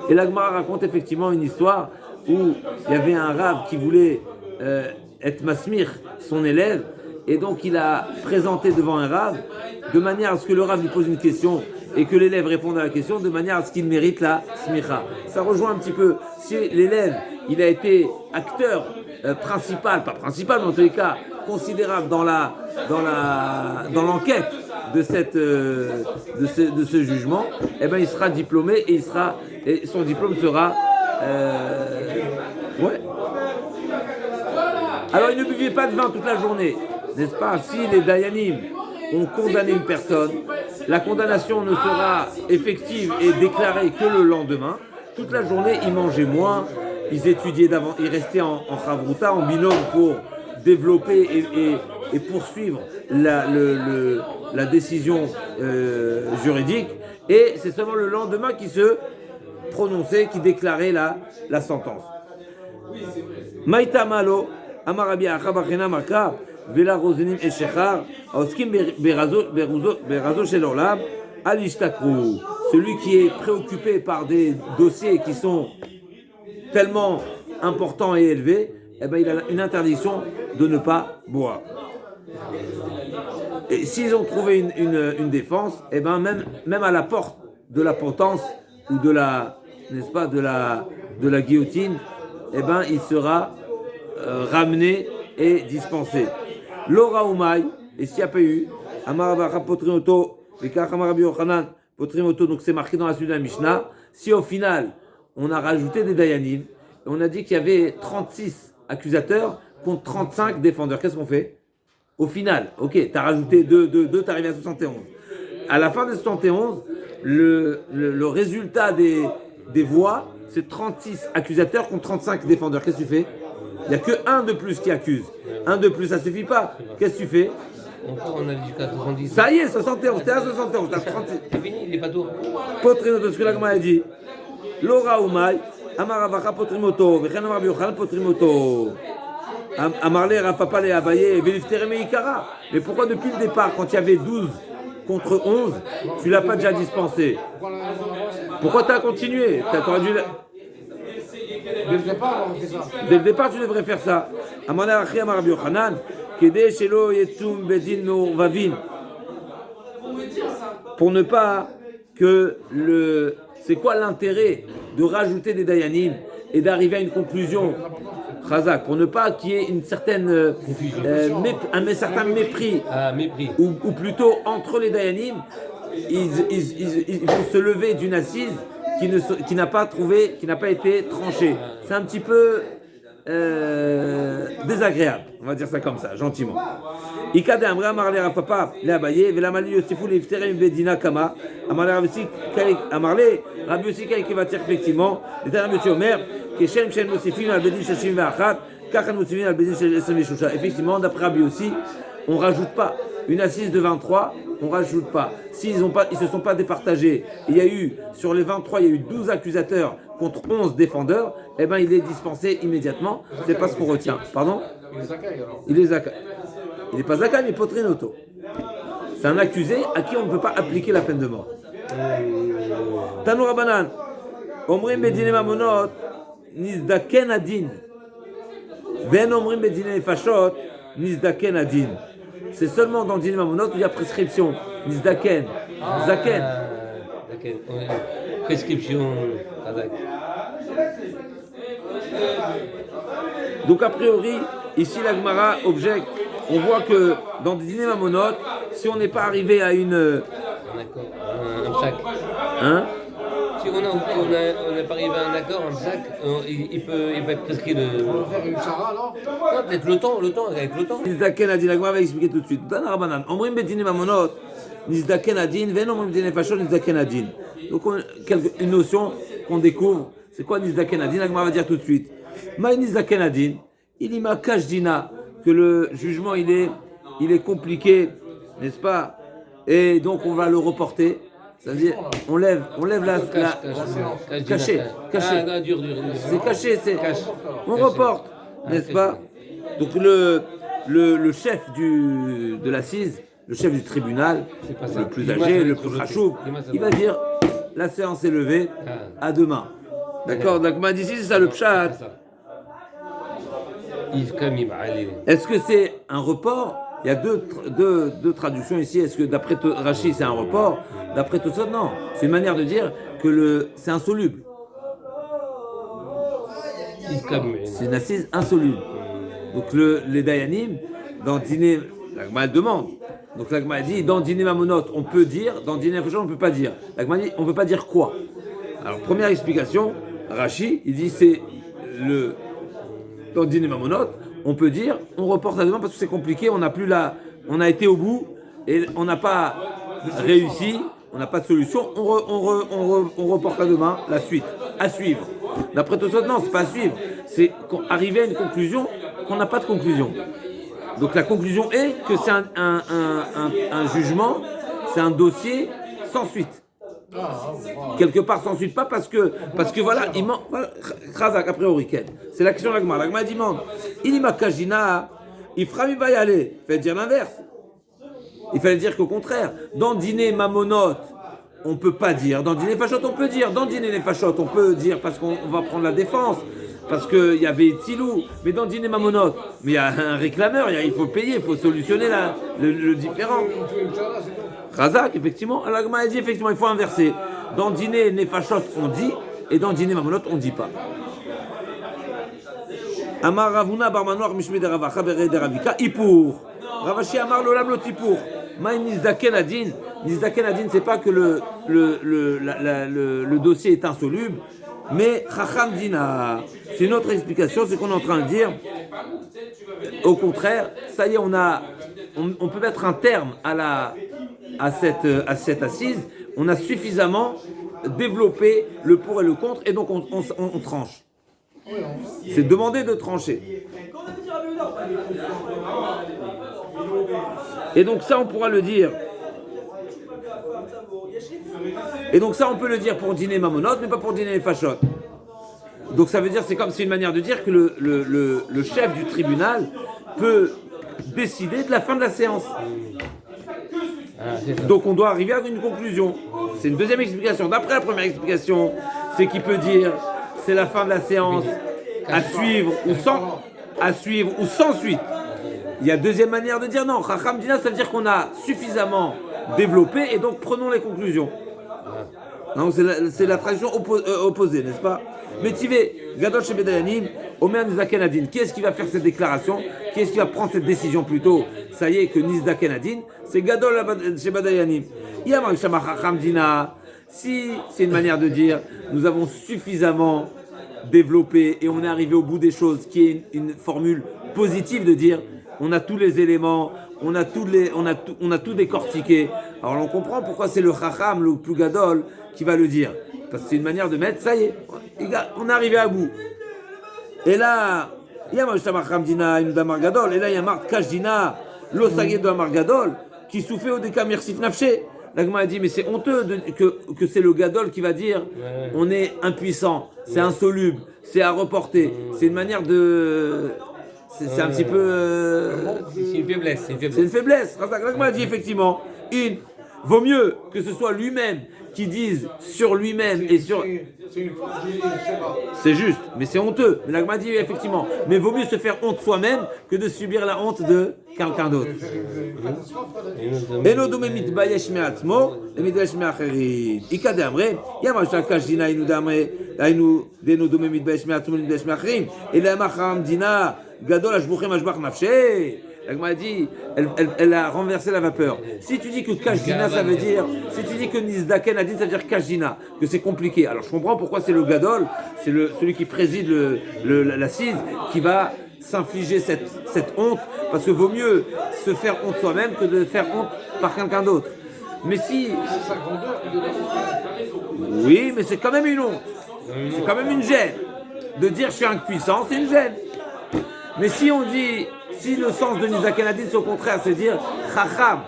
Et l'Agmara raconte effectivement une histoire où il y avait un rave qui voulait être masmir son élève et donc il a présenté devant un rave de manière à ce que le rave lui pose une question et que l'élève réponde à la question de manière à ce qu'il mérite la smicha. Ça rejoint un petit peu, si l'élève il a été acteur principal, pas principal mais en tous les cas considérable dans l'enquête de ce jugement, eh ben il sera diplômé et son diplôme sera ouais. Alors il ne buvait pas de vin toute la journée, n'est-ce pas? Si les Dayanim ont condamné une personne, la condamnation ne sera effective et déclarée que le lendemain. Toute la journée, ils mangeaient moins, ils étudiaient d'avant, ils restaient en chavruta, en binôme pour développer et poursuivre la décision juridique. Et c'est seulement le lendemain qu'ils se prononçaient, qui déclaraient la sentence. Maïta malo, amarabi achabachena marka, vela rozenim eshechar, oskim berazo shel olam, alishtakru. Celui qui est préoccupé par des dossiers qui sont tellement importants et élevés, eh ben, il a une interdiction de ne pas boire. Et s'ils ont trouvé une défense, eh ben, même à la porte de la potence ou de la guillotine, eh ben, il sera ramené et dispensé. L'ora umay, et s'il n'y a pas eu, amarabacha potrinoto, vikach amarabi yochanan, potrinoto, donc c'est marqué dans la suite de la Mishnah. Si au final, on a rajouté des dayanim, et on a dit qu'il y avait 36 accusateurs contre 35 défendeurs, qu'est-ce qu'on fait? Au final, ok, tu as rajouté 2, tu es arrivé à 71. À la fin de 71, le résultat des voix, c'est 36 accusateurs contre 35 défendeurs. Qu'est-ce que tu fais? Il n'y a que un de plus qui accuse. Un de plus, ça ne suffit pas. Qu'est-ce que tu fais? Encore, on a dit jusqu'à 70. Ça y est, 71, t'es à 71, t'as 36. C'est fini, il n'est pas tout. Potrino, de ce que l'Agma a dit. L'ora umay, amaravacha potrimoto, v'chen amar biyochan potrimoto. Amarle, Rafapa, les Abaye, Véliftere Meikara. Mais pourquoi depuis le départ, quand il y avait 12 contre 11, tu ne l'as pas déjà dispensé? Pourquoi tu as continué? T'aurais dû... Dès le départ, on fait ça. Dès le départ, tu devrais faire ça. Amarle, Rachi, Amar Biochanan, Kede, Shelo, Yetzum, Bedin, No, Vavin. Pour ne pas que le... C'est quoi l'intérêt de rajouter des dayanim et d'arriver à une conclusion Chazak, pour ne pas qu'il y ait une certaine un certain mépris, ou plutôt entre les dayanim, ils vont se lever d'une assise qui n'a pas été tranchée. C'est un petit peu désagréable, on va dire ça comme ça, gentiment. Ikade amra amarle Rafapa le Abaye velamali yosifou le ifterem bedina kama amarle Rabbi Yossi qui va dire effectivement l'éternel Monsieur Omer que Shem Mosifin al bedin shashim ve'achat kachan Mosifin al bedin shel esem veshusha. Effectivement, d'après Rabbi Yossi, on rajoute pas une assise de 23, on ne rajoute pas. S'ils ne se sont pas départagés, il y a eu, sur les 23, il y a eu 12 accusateurs contre 11 défendeurs, eh ben il est dispensé immédiatement. C'est pas ce qu'on retient. Pardon? Il est Zakai alors. Il est Zakai. Il n'est pas Zakai, mais Potrinoto. C'est un accusé à qui on ne peut pas appliquer la peine de mort. Tanoura Banan. Omrim Bedine Mamonot, Nizdaken Adin. Ven Omrim Bedine Fashot, Nizdaken Adin. C'est seulement dans Dine Mamonot où il y a prescription. Nizdaken. Zaken. Zaken. Prescription. Razak. Donc a priori, ici la Gemara objecte. On voit que dans Dine Mamonot, si on n'est pas arrivé à une. Un accord. Un sac. Hein? Si on n'est pas arrivé à un accord, un sac, il peut être prescrit de. On va faire une Sarah alors. Non, peut-être le temps, avec le temps. Nizdaken Adin, la Gemara va expliquer tout de suite. Dan Rabbanan. Omrim Bedine Mamonot, Nizdaken Adin, Ven Omrim Bedine Fashot, Nizdaken Adin. Donc une notion qu'on découvre. C'est quoi Nizdaken Adin? La Gemara va dire tout de suite. Maï Nizdaken Adin, il y m'a Kashdina, que le jugement il est compliqué, n'est-ce pas? Et donc on va le reporter. C'est-à-dire, on lève la caché. Ah, dur. C'est caché, c'est. On reporte, n'est-ce pas? Donc le chef de l'assise, le chef du tribunal, le plus âgé, le plus rachoub, il va dire la séance est levée, à demain. D'accord? Donc m'a dit c'est ça le pshat. Est-ce que c'est un report? Il y a deux traductions ici. Est-ce que d'après Rashi c'est un report? D'après tout ça, non. C'est une manière de dire que c'est insoluble. C'est une assise insoluble. Donc les Dayanim, dans Dîner, la Gemara demande. Donc la Gemara dit, dans Dîner Mamonot, on peut dire, dans Dîner Fashot, on ne peut pas dire. La Gemara dit, on ne peut pas dire quoi? Alors première explication, Rashi, il dit c'est dans Dîner Mamonot, on peut dire, on reporte à demain parce que c'est compliqué, on a été au bout et on n'a pas réussi, on n'a pas de solution, on reporte à demain la suite, à suivre. D'après tout ça, non, c'est pas à suivre, c'est arriver à une conclusion qu'on n'a pas de conclusion. Donc la conclusion est que c'est un jugement, c'est un dossier sans suite. Quelque part sans suite, pas parce que voilà, il manque. Khazak après au week-end. C'est la question de l'Agma. L'Agma demande il m'a kajina, il fera mi va y aller. Il fallait dire l'inverse. Il fallait dire qu'au contraire, dans Dîner Mamonot, on peut pas dire. Dans Dîner Fashot, on peut dire. Dans Dîner Fashot, on peut dire parce qu'on va prendre la défense. Parce qu'il y avait Tilou, mais dans Dîner Mamonot, mais il y a un réclameur, il faut payer, il faut solutionner le différent. Razak, effectivement, l'Agma a dit effectivement, il faut inverser. Dans Dîner Nefashot, on dit, et dans Dîner Mamonot, on ne dit pas. Amar Ravuna Barmanoir Mishme de Ravacha Bere de Ravika, Ipur. Ravashi Amar Lolam Lot Ipur. Maï Nizdaken Adin. Nizdaken Adin, c'est pas que le dossier est insoluble, mais Chacham Dina. C'est une autre explication, c'est qu'on est en train de dire, au contraire, ça y est, on peut mettre un terme à cette assise, on a suffisamment développé le pour et le contre, et donc on tranche. C'est demander de trancher. Et donc ça, on pourra le dire. Et donc ça, on peut le dire pour Dîner Mamonot, mais pas pour Dîner Fashot. Donc ça veut dire, c'est une manière de dire que le chef du tribunal peut décider de la fin de la séance. Donc on doit arriver à une conclusion. C'est une deuxième explication. D'après la première explication, c'est qu'il peut dire c'est la fin de la séance à suivre ou sans suite. Il y a deuxième manière de dire non. Chacham Dina, ça veut dire qu'on a suffisamment développé et donc prenons les conclusions. Donc c'est la tradition opposée, n'est-ce pas? Mais Tivé, Gadol chez Bedayanim, Omer Nizdaken Adin. Qui est-ce qui va faire cette déclaration? Qui est-ce qui va prendre cette décision plutôt? Ça y est, que Nizdaken Adin, c'est Gadol chez Bedayanim. Yamar Shama Chacham Dina. Si c'est une manière de dire, nous avons suffisamment développé et on est arrivé au bout des choses, qui est une formule positive de dire, on a tous les éléments, on a tout décortiqué. Alors on comprend pourquoi c'est le Chacham, le plus Gadol, qui va le dire. Parce que c'est une manière de mettre, ça y est, on est arrivé à bout. Et là, il y a Mashtamar Khamdina, il y a Damar Gadol, et là il y a Mart Kashdina, l'Osagé de Damar Gadol. qui souffait au décamersif nafché. La Gemara a dit, mais c'est honteux que c'est le gadol qui va dire on est impuissant, c'est insoluble, c'est à reporter. C'est une manière de. C'est un petit peu. C'est une faiblesse. C'est une faiblesse. La Gemara a dit effectivement, vaut mieux que ce soit lui-même qui dise sur lui-même et sur. C'est une fois que je sais pas. C'est juste, mais c'est honteux. Mais la Gemara dit effectivement, mais vaut mieux se faire honte soi-même que de subir la honte de quelqu'un d'autre. אינו דומה מתבייש מעצמו למתבייש מאחרים. איכא דאמרי, יאמר שהקש דינא דאינו דומה מתבייש מעצמו למתבייש מאחרים, אלא אמר המדינה גדול השבוכם השבח נפשי. La Gemara dit, elle a renversé la vapeur. Si tu dis que Kashdina, ça veut dire, si tu dis que Nizdaken a dit, ça veut dire Kashdina, que c'est compliqué. Alors je comprends pourquoi c'est le Gadol, c'est celui qui préside l'assise, qui va s'infliger cette honte, parce que vaut mieux se faire honte soi-même que de faire honte par quelqu'un d'autre. Mais si. C'est sa grandeur qui devient. Oui, mais c'est quand même une honte. C'est quand même une gêne. De dire je suis impuissant, c'est une gêne. Mais si on dit, si le sens de Nizaken Adin, c'est au contraire, c'est dire Chacham,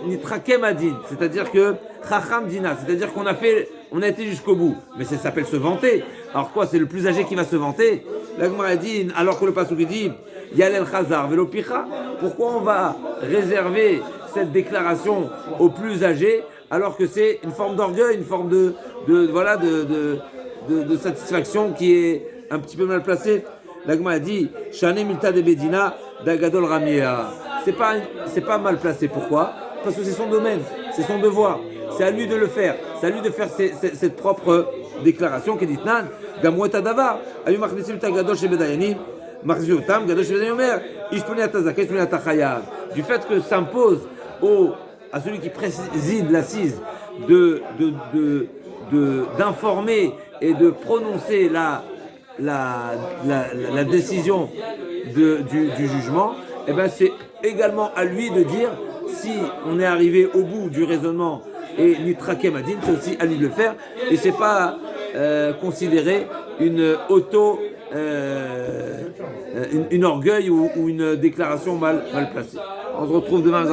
Nitrakem Adin, c'est-à-dire que Chacham Dina, c'est-à-dire qu'on a été jusqu'au bout. Mais ça s'appelle se vanter. Alors quoi, c'est le plus âgé qui va se vanter? La Gemara dit, alors que le Pasuk dit Yalel Chazar Velo Picha, pourquoi on va réserver cette déclaration aux plus âgés alors que c'est une forme d'orgueil, une forme de satisfaction qui est un petit peu mal placée? La Gemara a dit Shane Milta de Bedina d'Agadol Ramia. C'est pas mal placé. Pourquoi? Parce que c'est son domaine, c'est son devoir. C'est à lui de le faire. C'est à lui de faire cette propre déclaration qui dit Nan Gamoueta Davar. Ayu Machnisim Tagadol chez Bedayani. Machnisim Gadol chez Bedayani Omer. Ishpuni Atazaka, Ishpuni Atachayav. Du fait que s'impose à celui qui préside l'assise d'informer et de prononcer la décision du jugement, eh ben c'est également à lui de dire si on est arrivé au bout du raisonnement et Nitrakem Adin, c'est aussi à lui de le faire et c'est pas considéré une une orgueil ou une déclaration mal placée. On se retrouve demain.